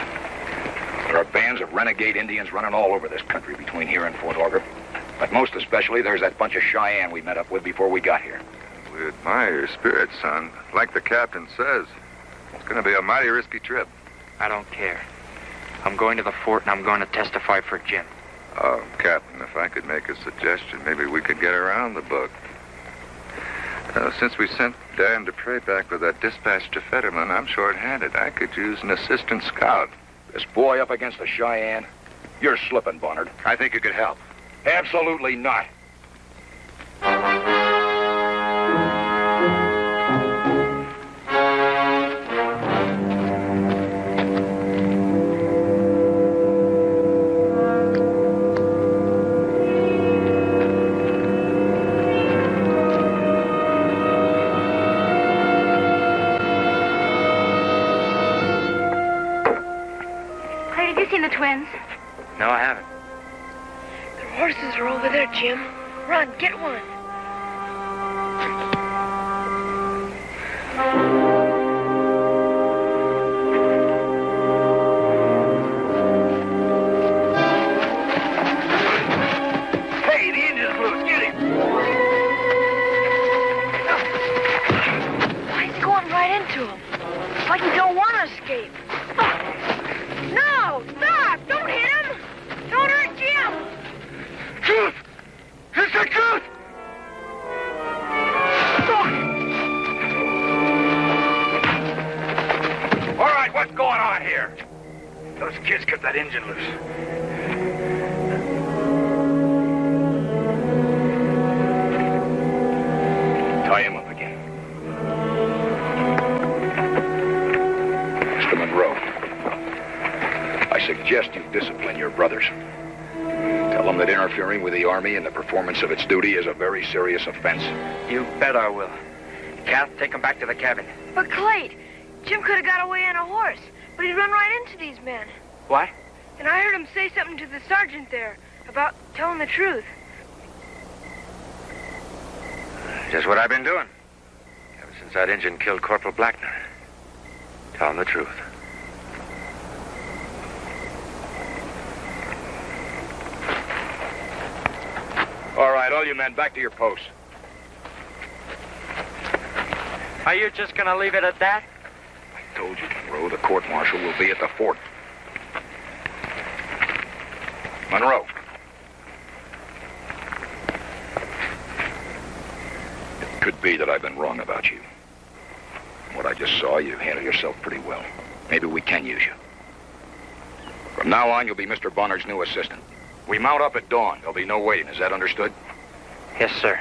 There are bands of renegade Indians running all over this country between here and Fort Auger. But most especially, there's that bunch of Cheyenne we met up with before we got here. We admire your spirit, son. Like the captain says, it's going to be a mighty risky trip. I don't care. I'm going to the fort and I'm going to testify for Jim. Oh, Captain, if I could make a suggestion, maybe we could get around the book. Since we sent Dan Dupre back with that dispatch to Fetterman, I'm short-handed. I could use an assistant scout. This boy up against the Cheyenne? You're slipping, Barnard. I think you could help. Absolutely not. The twins? No, I haven't. Their horses are over there, Jim. Run, get one. Hey, the engine's loose. Get him. Why is he going right into him? It's like he don't want to escape. No! Stop! Don't hit him! Don't hurt Jim! Truth! It's the truth! All right, what's going on here? Those kids cut that engine loose. Tie him up again. Mr. Monroe, I suggest you discipline your brothers. Tell them that interfering with the Army in the performance of its duty is a very serious offense. You bet I will. Kath, take them back to the cabin. But Clay, Jim could have got away on a horse, but he'd run right into these men. What? And I heard him say something to the sergeant there about telling the truth. Just what I've been doing. Ever since that engine killed Corporal Blackner. Telling the truth. All right, all you men, back to your posts. Are you just going to leave it at that? I told you, Monroe, the court-martial will be at the fort. Monroe, could be that I've been wrong about you. From what I just saw, you handled yourself pretty well. Maybe we can use you. From now on, you'll be Mr. Bonner's new assistant. We mount up at dawn. There'll be no waiting. Is that understood? Yes, sir.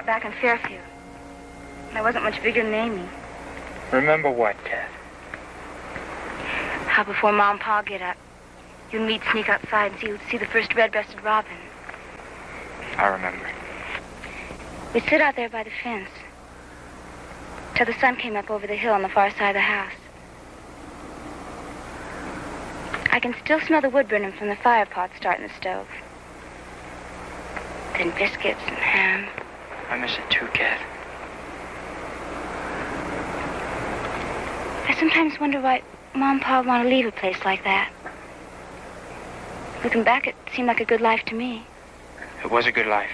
Back in Fairfield. I wasn't much bigger than Amy. Remember what, Kat? How before Mom and Pa get up, you and me'd sneak outside and see the first red-breasted robin. I remember. We'd sit out there by the fence till the sun came up over the hill on the far side of the house. I can still smell the wood burning from the fire pot starting the stove. Then biscuits and ham. I miss it too, Kat. I sometimes wonder why Mom and Pa want to leave a place like that. Looking back, it seemed like a good life to me. It was a good life.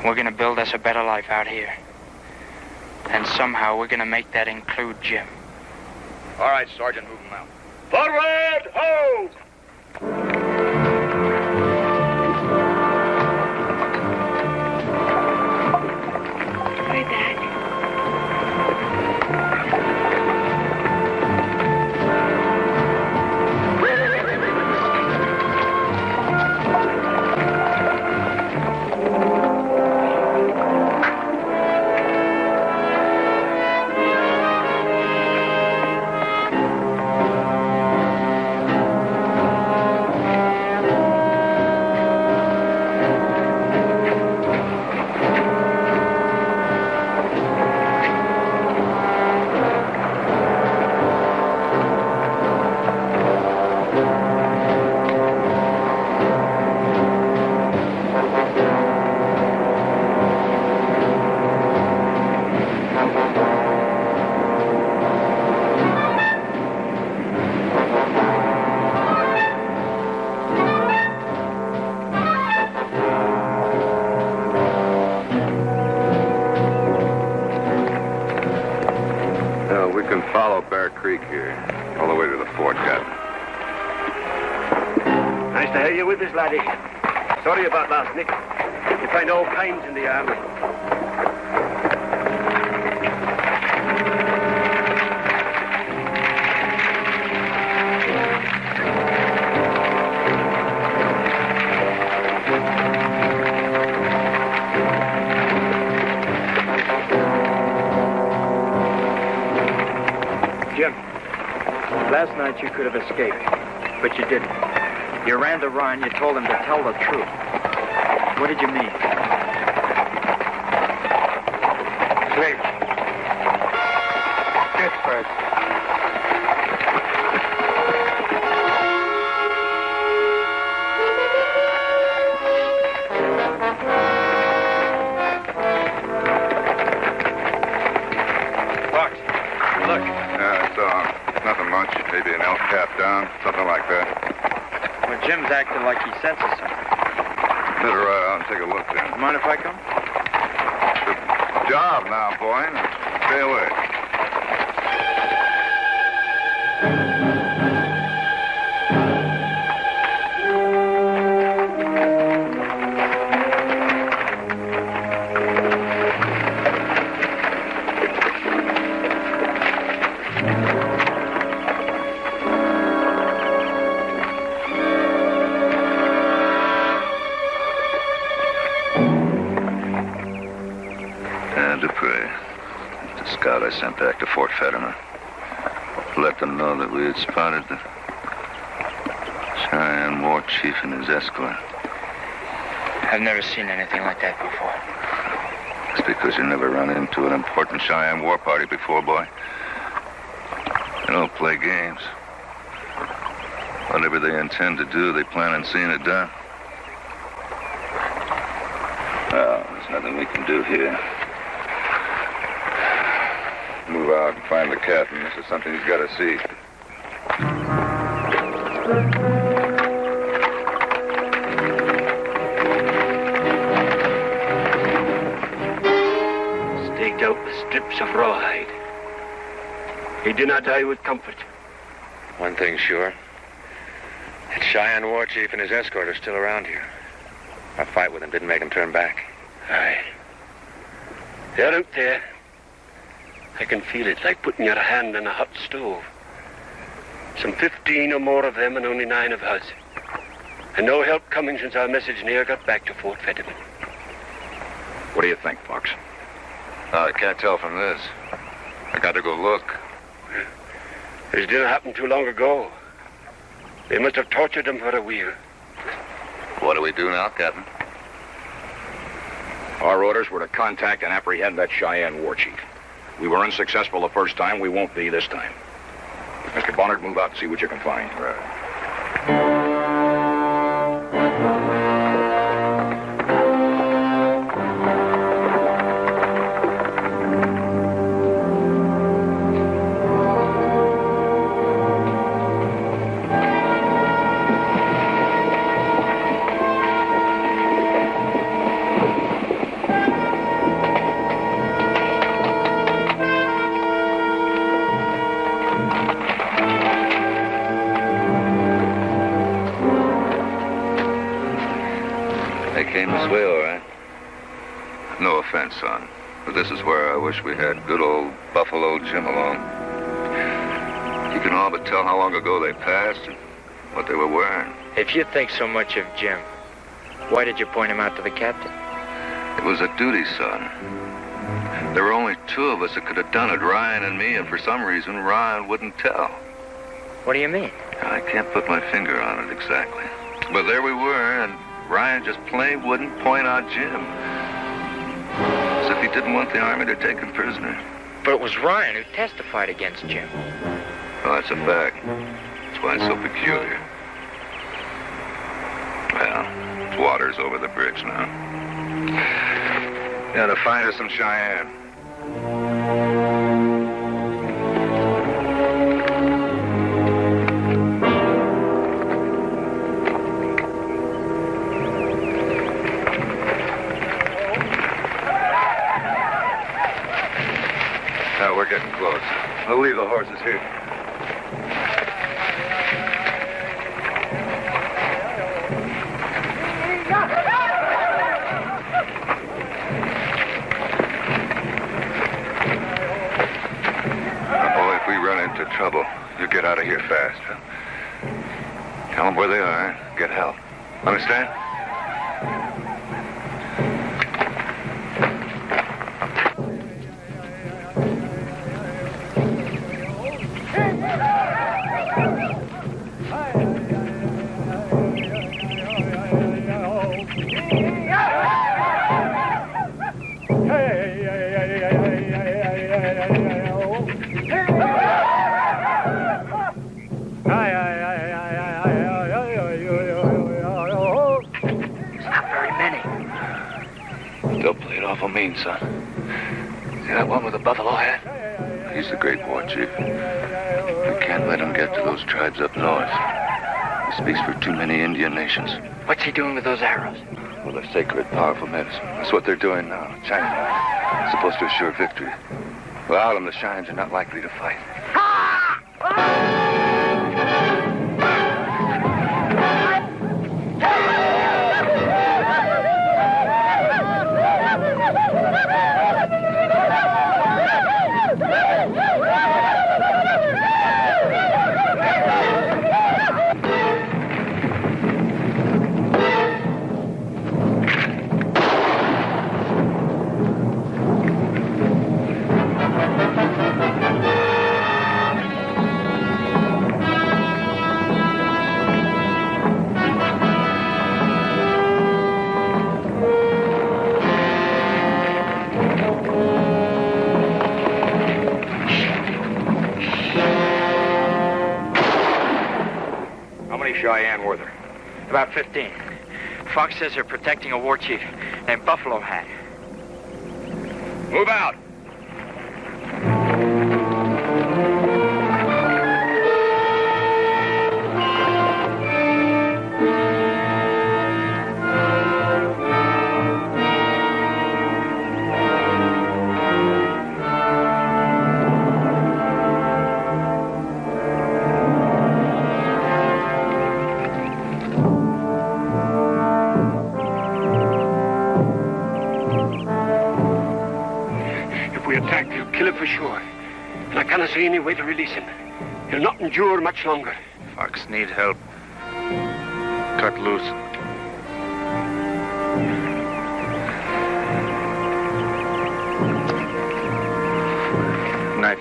We're gonna build us a better life out here. And somehow we're gonna make that include Jim. All right, Sergeant, move him out. Forward, hold! Way back. Creek here, all the way to the fort, Captain. Nice to have you with us, laddie. Sorry about last night. You find all kinds in the army. Jim, last night you could have escaped, but you didn't. You ran to Ryan, you told him to tell the truth. What did you mean? Sleep. Pittsburgh. Nothing much. Maybe an elk cap down, something like that. Well, Jim's acting like he senses something. Better ride out and take a look then. Mind if I come? It's a job now, boy. Stay away. I sent back to Fort Fetterman. Let them know that we had spotted the Cheyenne war chief and his escort. I've never seen anything like that before. It's because you never run into an important Cheyenne war party before, boy. They don't play games. Whatever they intend to do, they plan on seeing it done. Well, there's nothing we can do here. Move out and find the captain. This is something he's got to see. Staked out with strips of rawhide. He did not die with comfort. One thing's sure. That Cheyenne war chief and his escort are still around here. Our fight with them didn't make him turn back. Aye. They're out there. I can feel it like putting your hand on a hot stove. Some 15 or more of them and only 9 of us. And no help coming since our message near got back to Fort Fetterman. What do you think, Fox? I can't tell from this. I got to go look. This didn't happen too long ago. They must have tortured them for a while. What do we do now, Captain? Our orders were to contact and apprehend that Cheyenne war chief. We were unsuccessful the first time. We won't be this time. Mr. Bonner, move out and see what you can find. Right. Way, all right. No offense, son, but this is where I wish we had good old Buffalo Jim along. You can all but tell how long ago they passed and what they were wearing. If you think so much of Jim, why did you point him out to the captain? It was a duty, son. There were only 2 of us that could have done it, Ryan and me, and for some reason, Ryan wouldn't tell. What do you mean? I can't put my finger on it exactly. But there we were, and Ryan just plain wouldn't point out Jim. As if he didn't want the army to take him prisoner. But it was Ryan who testified against Jim. Well, that's a fact. That's why it's so peculiar. Well, water's over the bridge now. Gotta find us some Cheyenne. Now we're getting close. I'll leave the horses here. Trouble. You get out of here fast. Huh? Tell them where they are. Get help. Understand? Mean, son. See that one with the buffalo hat? He's the great war chief. We can't let him get to those tribes up north. He speaks for too many Indian nations. What's he doing with those arrows? Well, they're sacred, powerful medicine. That's what they're doing now. China. It's supposed to assure victory. Without them, the Cheyennes are not likely to fight. Cheyenne Werther? About 15. Fox says they're protecting a war chief named Buffalo Hat. Move out. Kill him for sure. And I cannot see any way to release him. He'll not endure much longer. Fox need help. Cut loose. Knife.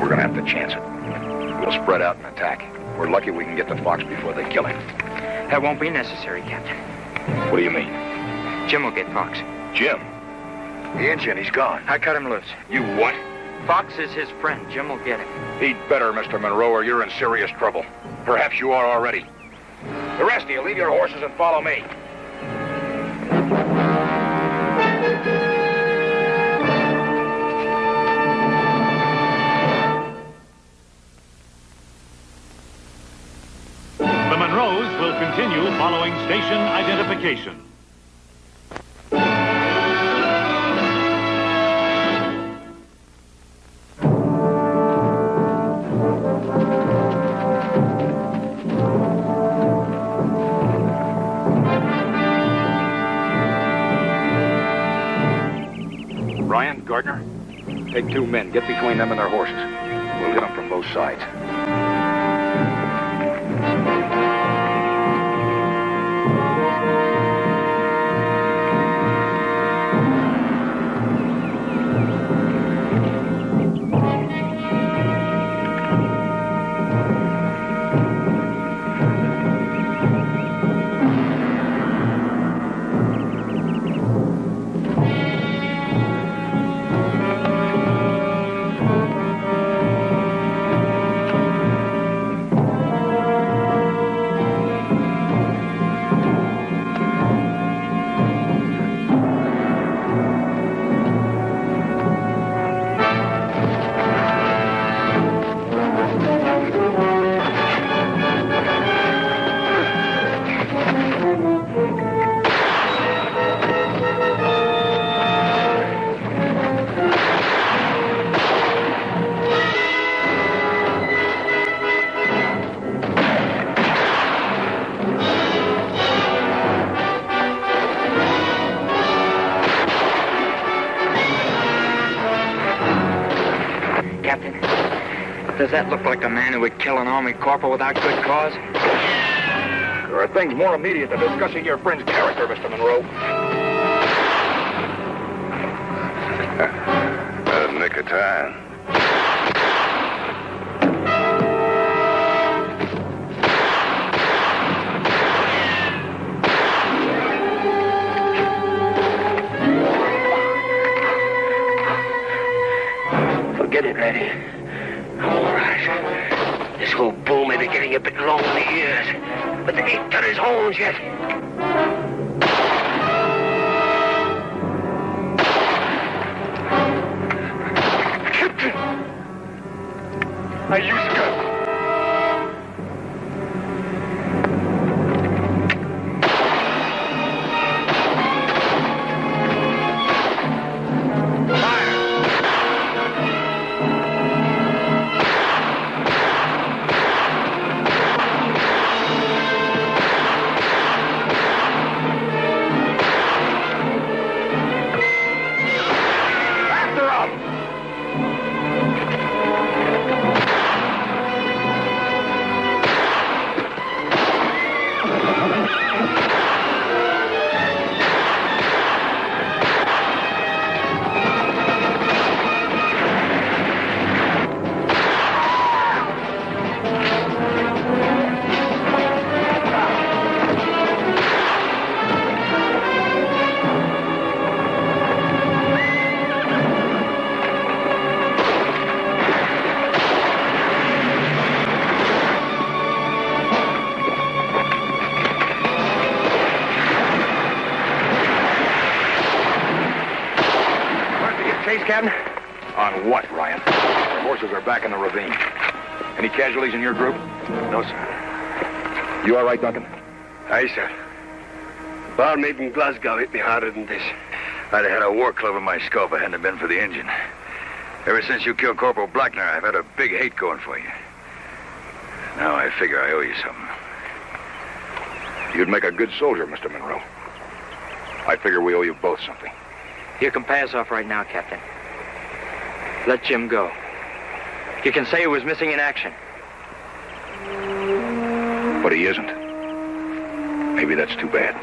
We're gonna have to chance it. We'll spread out and attack. We're lucky we can get to Fox before they kill him. That won't be necessary, Captain. What do you mean? Jim will get Fox. Jim? The engine, he's gone. I cut him loose. You what? Fox is his friend. Jim will get him. He'd better, Mr. Monroe, or you're in serious trouble. Perhaps you are already. The rest of you, leave your horses and follow me. The Monroes will continue following station identification. Ryan, Gardner, take 2 men. Get between them and their horses. We'll hit them from both sides. Does that look like a man who would kill an army corporal without good cause? There are things more immediate than discussing your friend's character, Mr. Monroe. Nick of time. Forget it, laddie. All right. This whole bull may be getting a bit long in the ears, but they ain't done his horns yet. Captain! Are you scared? base, Captain? On what, Ryan? Our horses are back in the ravine. Any casualties in your group? No, sir. You all right, Duncan? Aye, sir. Barmaid in Glasgow hit me harder than this. I'd have had a war club in my skull if it hadn't been for the engine. Ever since you killed Corporal Blackner, I've had a big hate going for you. Now I figure I owe you something. You'd make a good soldier, Mr. Monroe. I figure we owe you both something. You can pay us off right now, Captain. Let Jim go. You can say he was missing in action. But he isn't. Maybe that's too bad.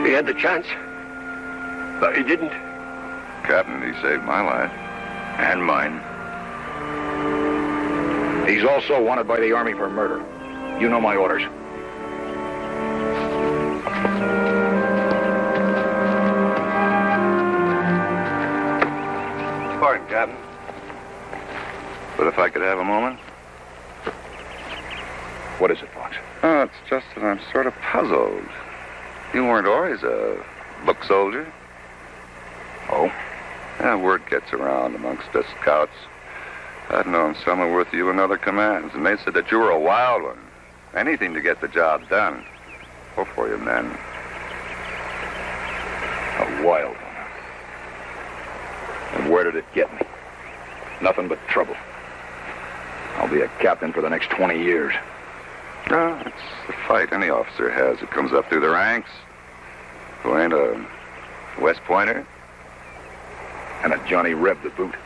He had the chance, but he didn't. Captain, he saved my life. And mine. He's also wanted by the Army for murder. You know my orders. Pardon, Captain. But if I could have a moment? What is it, Fox? Oh, it's just that I'm sort of puzzled. You weren't always a book soldier. Oh? Yeah, word gets around amongst us scouts. I'd known some were with you in other commands, and they said that you were a wild one. Anything to get the job done. Or for your men. A wild one. And where did it get me? Nothing but trouble. I'll be a captain for the next 20 years. No, it's the fight any officer has who comes up through the ranks. Who ain't a West Pointer. And a Johnny Reb to boot.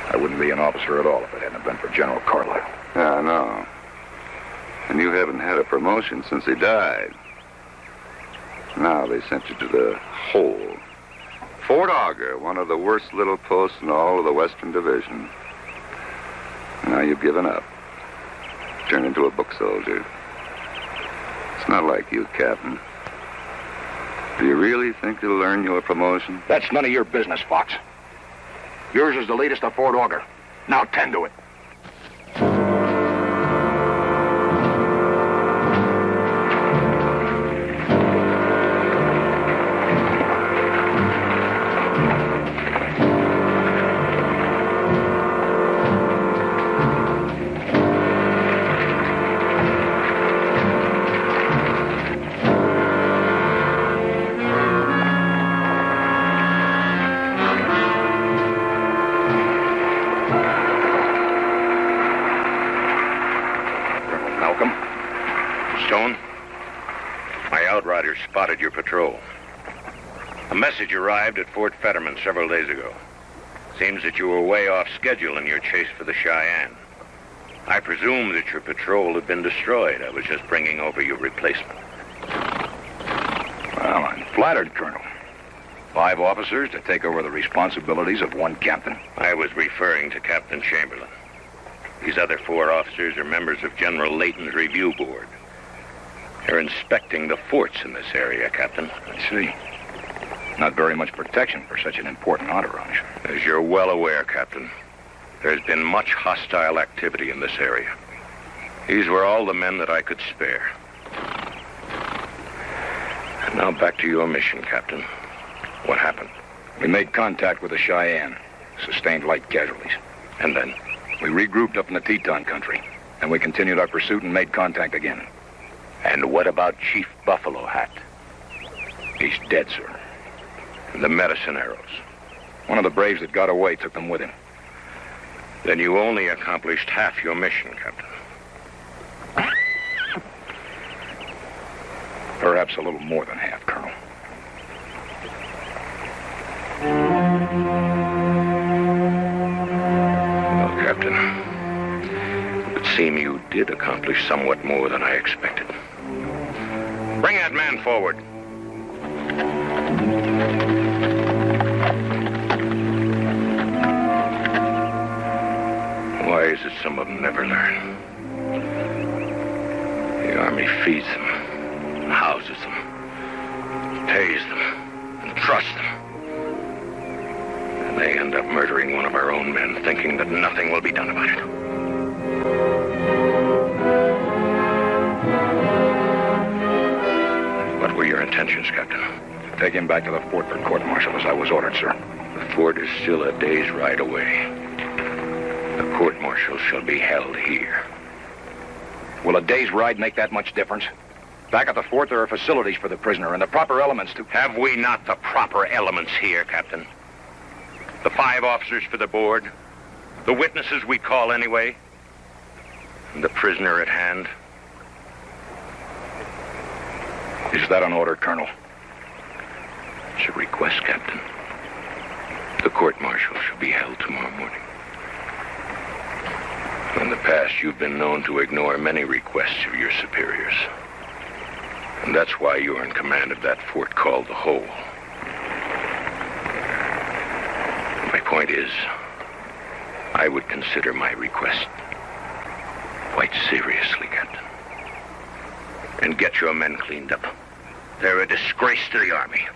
I wouldn't be an officer at all if it hadn't been for General Carlisle. Yeah, I know. And you haven't had a promotion since he died. Now they sent you to the hole. Fort Auger, one of the worst little posts in all of the Western Division. Now you've given up. Turned into a book soldier. It's not like you, Captain. Do you really think you'll earn you a promotion? That's none of your business, Fox. Yours is the latest of Fort Auger. Now tend to it. Spotted your patrol. A message arrived at Fort Fetterman several days ago. Seems that you were way off schedule in your chase for the Cheyenne. I presume that your patrol had been destroyed. I was just bringing over your replacement. Well, I'm flattered, Colonel. 5 officers to take over the responsibilities of 1 captain. I was referring to Captain Chamberlain. These other 4 officers are members of General Layton's review board. They're inspecting the forts in this area, Captain. I see. Not very much protection for such an important entourage. As you're well aware, Captain, there's been much hostile activity in this area. These were all the men that I could spare. And now back to your mission, Captain. What happened? We made contact with the Cheyenne. Sustained light casualties. And then? We regrouped up in the Teton country. And we continued our pursuit and made contact again. And what about Chief Buffalo Hat? He's dead, sir. And the medicine arrows? One of the braves that got away took them with him. Then you only accomplished half your mission, Captain. Perhaps a little more than half, Colonel. Well, Captain, it would seem you did accomplish somewhat more than I expected. Bring that man forward. Why is it some of them never learn? The Army feeds them, houses them, pays them, and trusts them. And they end up murdering one of our own men, thinking that nothing will be done about it. What were your intentions, Captain? Take him back to the fort for court-martial as I was ordered, sir. The fort is still a day's ride away. The court-martial shall be held here. Will a day's ride make that much difference? Back at the fort, there are facilities for the prisoner and the proper elements to... Have we not the proper elements here, Captain? The 5 officers for the board, the witnesses we call anyway, and the prisoner at hand. Is that an order, Colonel? It's a request, Captain. The court-martial shall be held tomorrow morning. In the past, you've been known to ignore many requests of your superiors. And that's why you're in command of that fort called the Hole. My point is, I would consider my request quite seriously, Captain. And get your men cleaned up. They're a disgrace to the Army.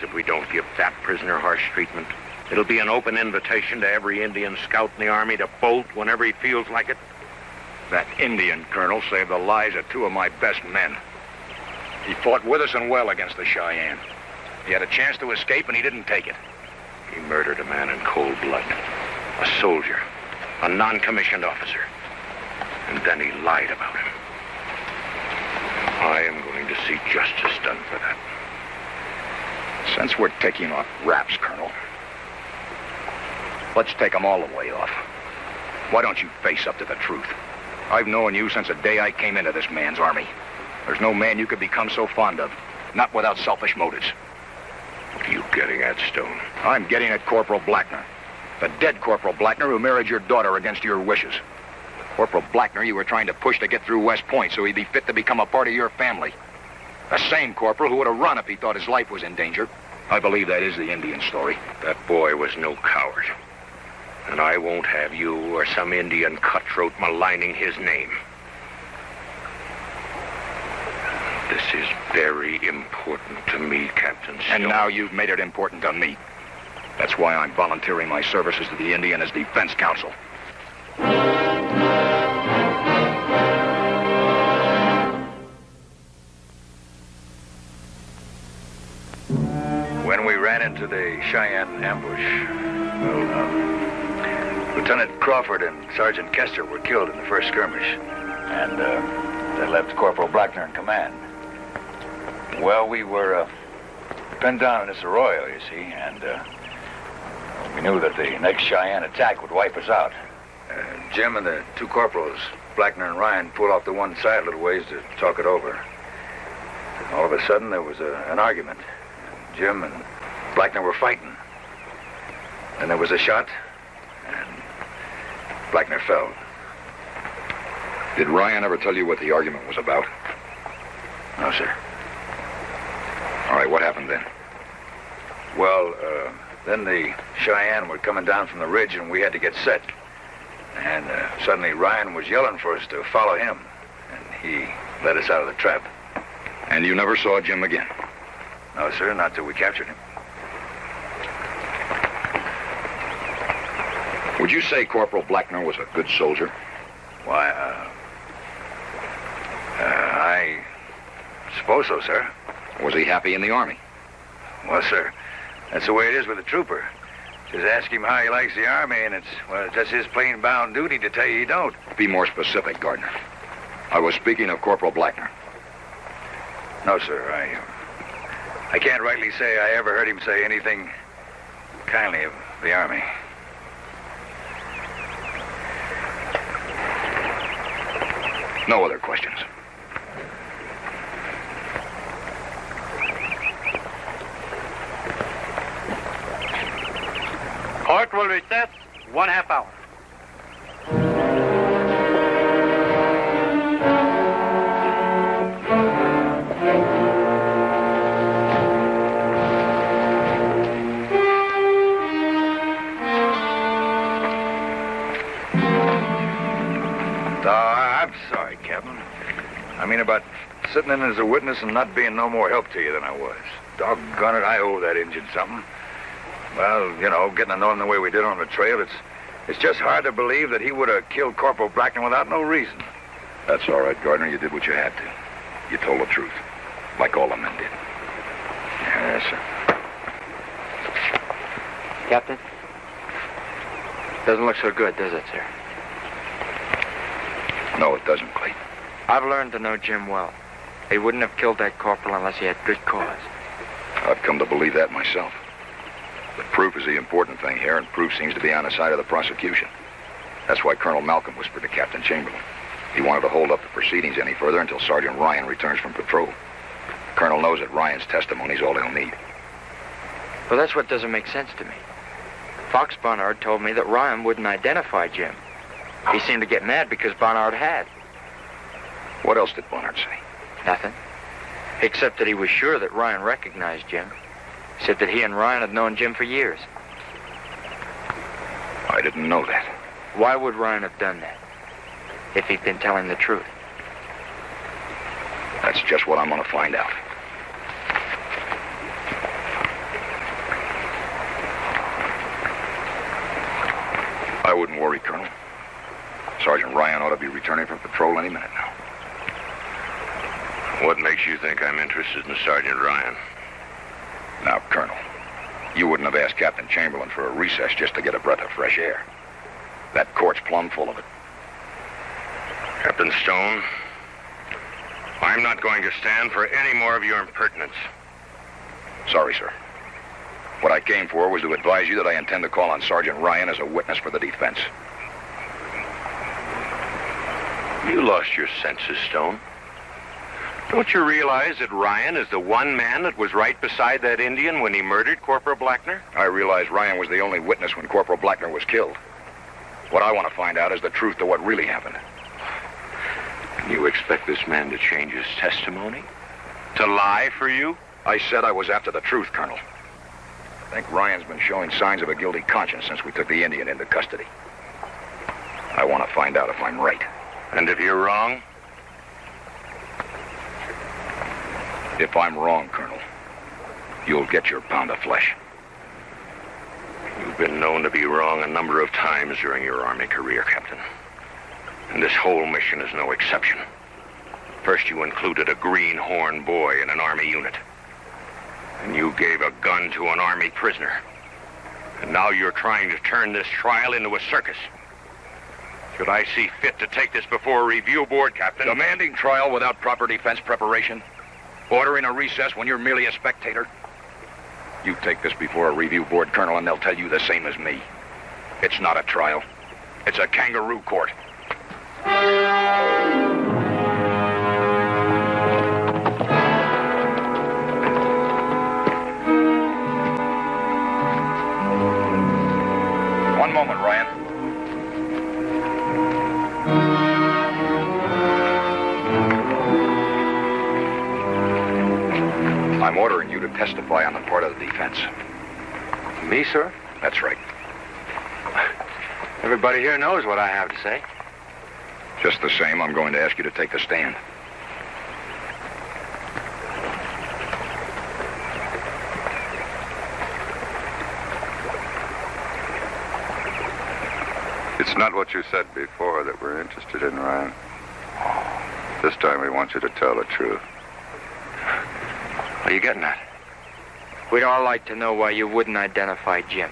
If we don't give that prisoner harsh treatment, it'll be an open invitation to every Indian scout in the Army to bolt whenever he feels like it. That Indian colonel saved the lives of 2 of my best men. He fought with us and well against the Cheyenne. He had a chance to escape and he didn't take it. He murdered a man in cold blood. A soldier. A non-commissioned officer. And then he lied about him. I am going to see justice done for that. Since we're taking off wraps, Colonel, let's take them all the way off. Why don't you face up to the truth? I've known you since the day I came into this man's army. There's no man you could become so fond of, not without selfish motives. What are you getting at, Stone? I'm getting at Corporal Blackner. The dead Corporal Blackner who married your daughter against your wishes. Corporal Blackner you were trying to push to get through West Point so he'd be fit to become a part of your family. The same corporal who would have run if he thought his life was in danger. I believe that is the Indian story. That boy was no coward. And I won't have you or some Indian cutthroat maligning his name. This is very important to me, Captain Stone. And now you've made it important to me. That's why I'm volunteering my services to the Indian as defense counsel. When we ran into the Cheyenne ambush, Lieutenant Crawford and Sergeant Kester were killed in the first skirmish. And they left Corporal Blackner in command. Well, we were pinned down in this arroyo, you see, and we knew that the next Cheyenne attack would wipe us out. Jim and the 2 corporals, Blackner and Ryan, pulled off to one side a little ways to talk it over. All of a sudden, there was an argument. Jim and Blackner were fighting. Then there was a shot, and Blackner fell. Did Ryan ever tell you what the argument was about? No, sir. All right, what happened then? Well, then the Cheyenne were coming down from the ridge, and we had to get set. And suddenly Ryan was yelling for us to follow him, and he led us out of the trap. And you never saw Jim again? No, sir, not till we captured him. Would you say Corporal Blackner was a good soldier? Why, I suppose so, sir. Was he happy in the Army? Well, sir, that's the way it is with a trooper. Just ask him how he likes the Army, and it's just his plain bound duty to tell you he don't. Be more specific, Gardner. I was speaking of Corporal Blackner. No, sir, I can't rightly say I ever heard him say anything kindly of the Army. No other questions. Court will recess 1/2 hour. I'm sorry, Captain. I mean about sitting in as a witness and not being no more help to you than I was. Doggone it, I owe that Injun something. Well, you know, getting to know him the way we did on the trail, it's just hard to believe that he would have killed Corporal Blackner without no reason. That's all right, Gardner. You did what you had to. You told the truth, like all the men did. Yes, sir. Captain? Doesn't look so good, does it, sir? No, it doesn't, Clayton. I've learned to know Jim well. He wouldn't have killed that corporal unless he had good cause. I've come to believe that myself. But proof is the important thing here, and proof seems to be on the side of the prosecution. That's why Colonel Malcolm whispered to Captain Chamberlain. He wanted to hold up the proceedings any further until Sergeant Ryan returns from patrol. The Colonel knows that Ryan's testimony is all he'll need. Well, that's what doesn't make sense to me. Fox Barnard told me that Ryan wouldn't identify Jim. He seemed to get mad because Barnard had. What else did Barnard say? Nothing. Except that he was sure that Ryan recognized Jim. He said that he and Ryan had known Jim for years. I didn't know that. Why would Ryan have done that if he'd been telling the truth? That's just what I'm going to find out. I wouldn't worry, Colonel. Sergeant Ryan ought to be returning from patrol any minute now. What makes you think I'm interested in Sergeant Ryan? Now, Colonel, you wouldn't have asked Captain Chamberlain for a recess just to get a breath of fresh air. That court's plumb full of it. Captain Stone, I'm not going to stand for any more of your impertinence. Sorry, sir. What I came for was to advise you that I intend to call on Sergeant Ryan as a witness for the defense. You lost your senses, Stone. Don't you realize that Ryan is the one man that was right beside that Indian when he murdered Corporal Blackner? I realize Ryan was the only witness when Corporal Blackner was killed. What I want to find out is the truth to what really happened. You expect this man to change his testimony? To lie for you? I said I was after the truth, Colonel. I think Ryan's been showing signs of a guilty conscience since we took the Indian into custody. I want to find out if I'm right. And if you're wrong? If I'm wrong, Colonel, you'll get your pound of flesh. You've been known to be wrong a number of times during your Army career, Captain. And this whole mission is no exception. First, you included a greenhorn boy in an Army unit. And you gave a gun to an Army prisoner. And now you're trying to turn this trial into a circus. Should I see fit to take this before a review board, Captain? Demanding trial without proper defense preparation? Ordering a recess when you're merely a spectator? You take this before a review board, Colonel, and they'll tell you the same as me. It's not a trial. It's a kangaroo court. One moment, Ryan. I'm ordering you to testify on the part of the defense. Me, sir? That's right. Everybody here knows what I have to say. Just the same, I'm going to ask you to take the stand. It's not what you said before that we're interested in, Ryan. This time we want you to tell the truth. What are you getting at? We'd all like to know why you wouldn't identify Jim.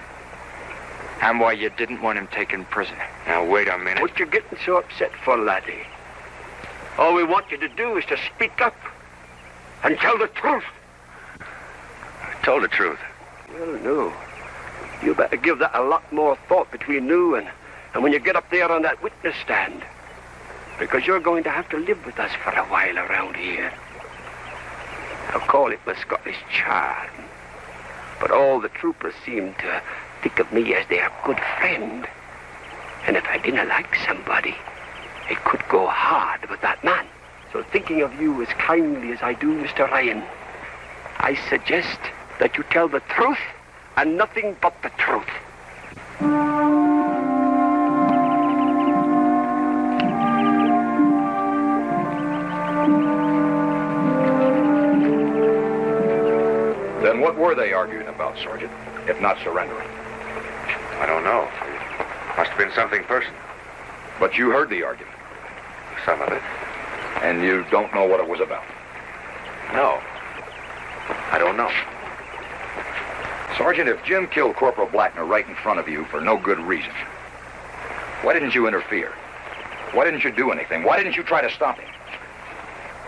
And why you didn't want him taken prisoner. Now, wait a minute. What you getting so upset for, laddie? All we want you to do is to speak up and tell the truth. I told the truth. Well, no. You better give that a lot more thought between now and when you get up there on that witness stand. because you're going to have to live with us for a while around here. I'll call it my Scottish charm. But all the troopers seem to think of me as their good friend. And if I didn't like somebody, it could go hard with that man. So thinking of you as kindly as I do, Mr. Ryan, I suggest that you tell the truth and nothing but the truth. Then what were they arguing about, Sergeant, if not surrendering? I don't know. Must have been something personal. But you heard the argument. Some of it. And you don't know what it was about? No. I don't know. Sergeant, if Jim killed Corporal Blackner right in front of you for no good reason, why didn't you interfere? Why didn't you do anything? Why didn't you try to stop him?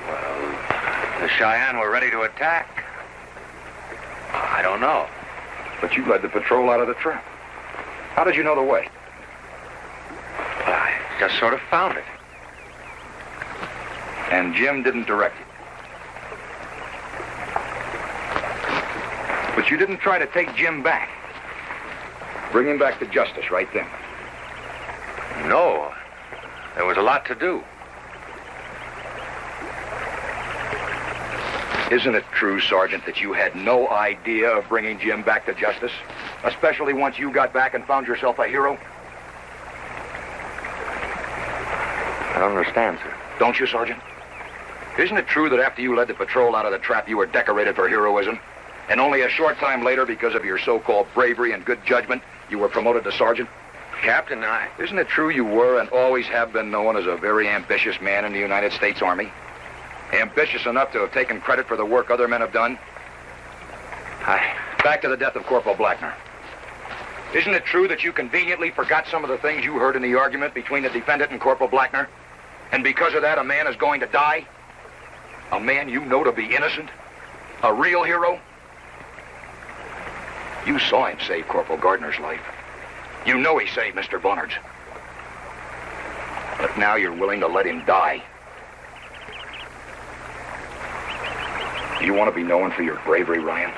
Well, the Cheyenne were ready to attack. I don't know. But you led the patrol out of the trap. How did you know the way? I just sort of found it. And Jim didn't direct you. But you didn't try to take Jim back. Bring him back to justice right then. No. There was a lot to do. Isn't it true, Sergeant, that you had no idea of bringing Jim back to justice? Especially once you got back and found yourself a hero? I don't understand, sir. Don't you, Sergeant? Isn't it true that after you led the patrol out of the trap, you were decorated for heroism? And only a short time later, because of your so-called bravery and good judgment, you were promoted to sergeant? Captain, Isn't it true you were and always have been known as a very ambitious man in the United States Army? Ambitious enough to have taken credit for the work other men have done? Back to the death of Corporal Blackner. Isn't it true that you conveniently forgot some of the things you heard in the argument between the defendant and Corporal Blackner? And because of that, a man is going to die? A man you know to be innocent? A real hero? You saw him save Corporal Gardner's life. You know he saved Mr. Bunnard's. But now you're willing to let him die. Do you want to be known for your bravery, Ryan?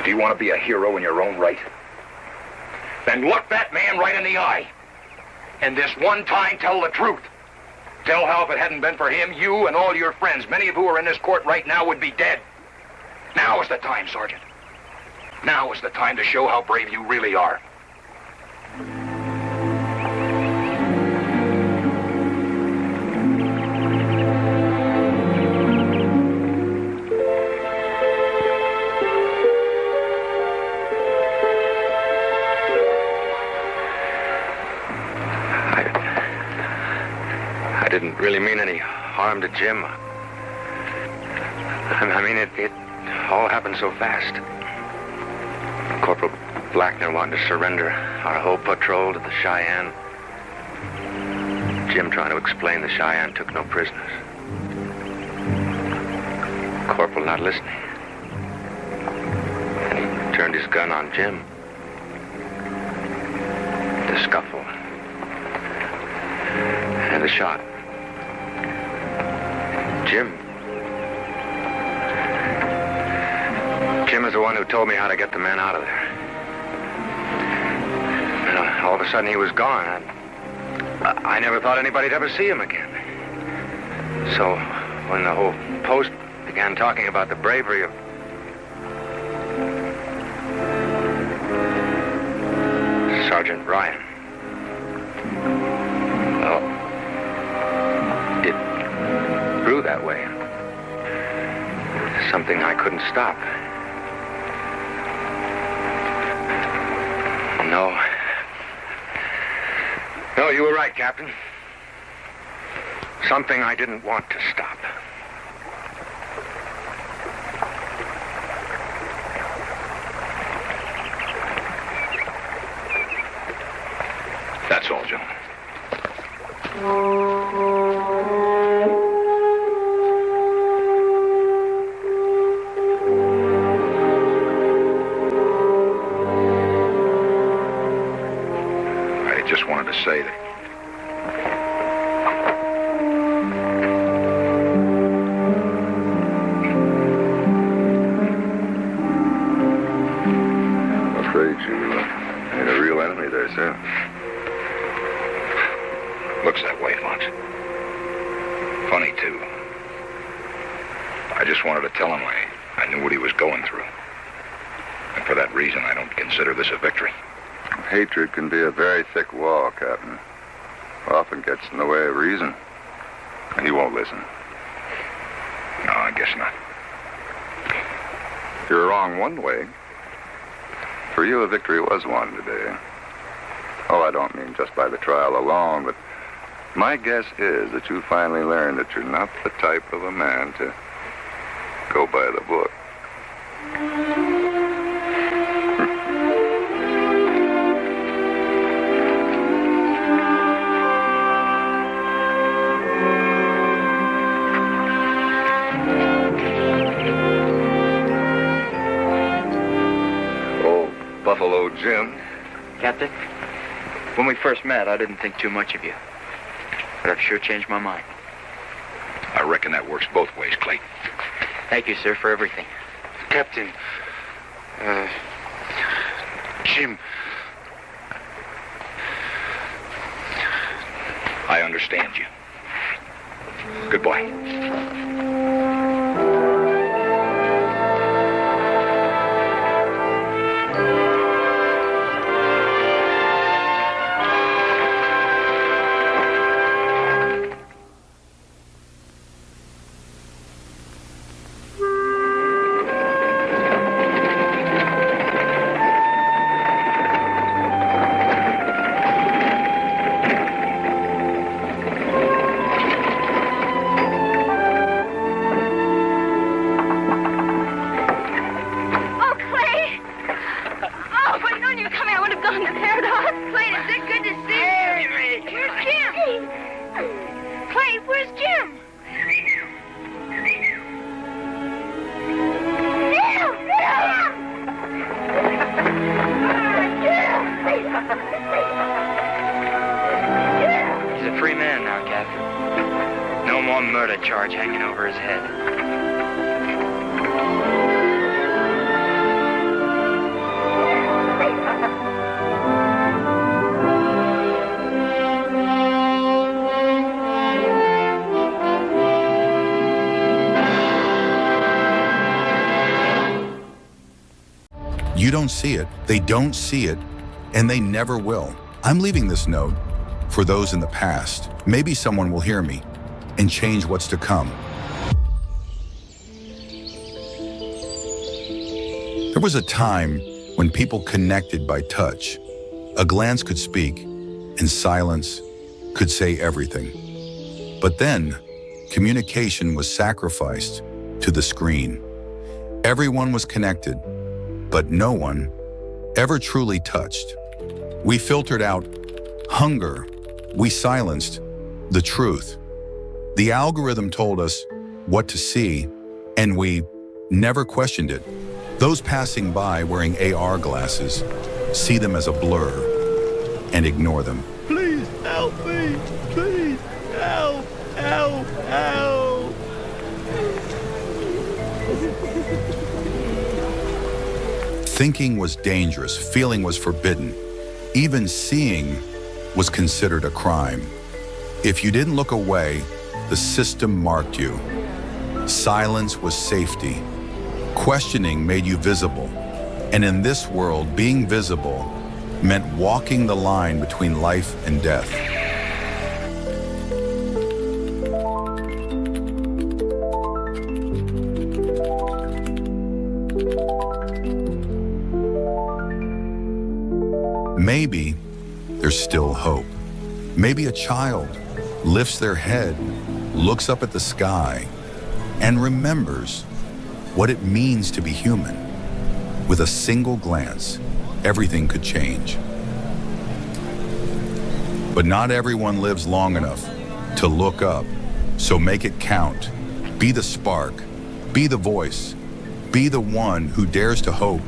Do you want to be a hero in your own right? Then look that man right in the eye. And this one time, tell the truth. Tell how if it hadn't been for him, you and all your friends, many of who are in this court right now, would be dead. Now is the time, Sergeant. Now is the time to show how brave you really are. I didn't really mean any harm to Jim. I mean, it all happened so fast. Corporal Blackner wanted to surrender our whole patrol to the Cheyenne. Jim trying to explain the Cheyenne took no prisoners. Corporal not listening. And he turned his gun on Jim. The scuffle. And a shot. Jim is the one who told me how to get the men out of there. And all of a sudden he was gone. I never thought anybody'd ever see him again. So when the whole post began talking about the bravery of Sergeant Ryan, well, it grew that way. Something I couldn't stop. No, you were right, Captain. Something I didn't want to stop. That's all, gentlemen. I just wanted to say that dogs. Funny, too. I just wanted to tell him I knew what he was going through. And for that reason, I don't consider this a victory. Hatred can be a very thick wall, Captain. Often gets in the way of reason. And he won't listen. No, I guess not. You're wrong one way. For you, a victory was won today. Oh, I don't mean just by the trial alone, but my guess is that you finally learned that you're not the type of a man to go by the book. Buffalo Jim. Captain, when we first met, I didn't think too much of you. But I've sure changed my mind. I reckon that works both ways, Clay. Thank you, sir, for everything. Captain, Jim. I understand you. Goodbye. Charge hanging over his head. You don't see it, they don't see it, and they never will. I'm leaving this note for those in the past. Maybe someone will hear me and change what's to come. There was a time when people connected by touch. A glance could speak, and silence could say everything. But then, communication was sacrificed to the screen. Everyone was connected, but no one ever truly touched. We filtered out hunger. We silenced the truth. The algorithm told us what to see, and we never questioned it. Those passing by wearing AR glasses see them as a blur and ignore them. Please help me! Please help! Help! Help! Thinking was dangerous, feeling was forbidden. Even seeing was considered a crime. If you didn't look away, the system marked you. Silence was safety. Questioning made you visible. And in this world, being visible meant walking the line between life and death. Maybe there's still hope. Maybe a child lifts their head, looks up at the sky, and remembers what it means to be human. With a single glance, everything could change. But not everyone lives long enough to look up, so make it count. Be the spark, be the voice, be the one who dares to hope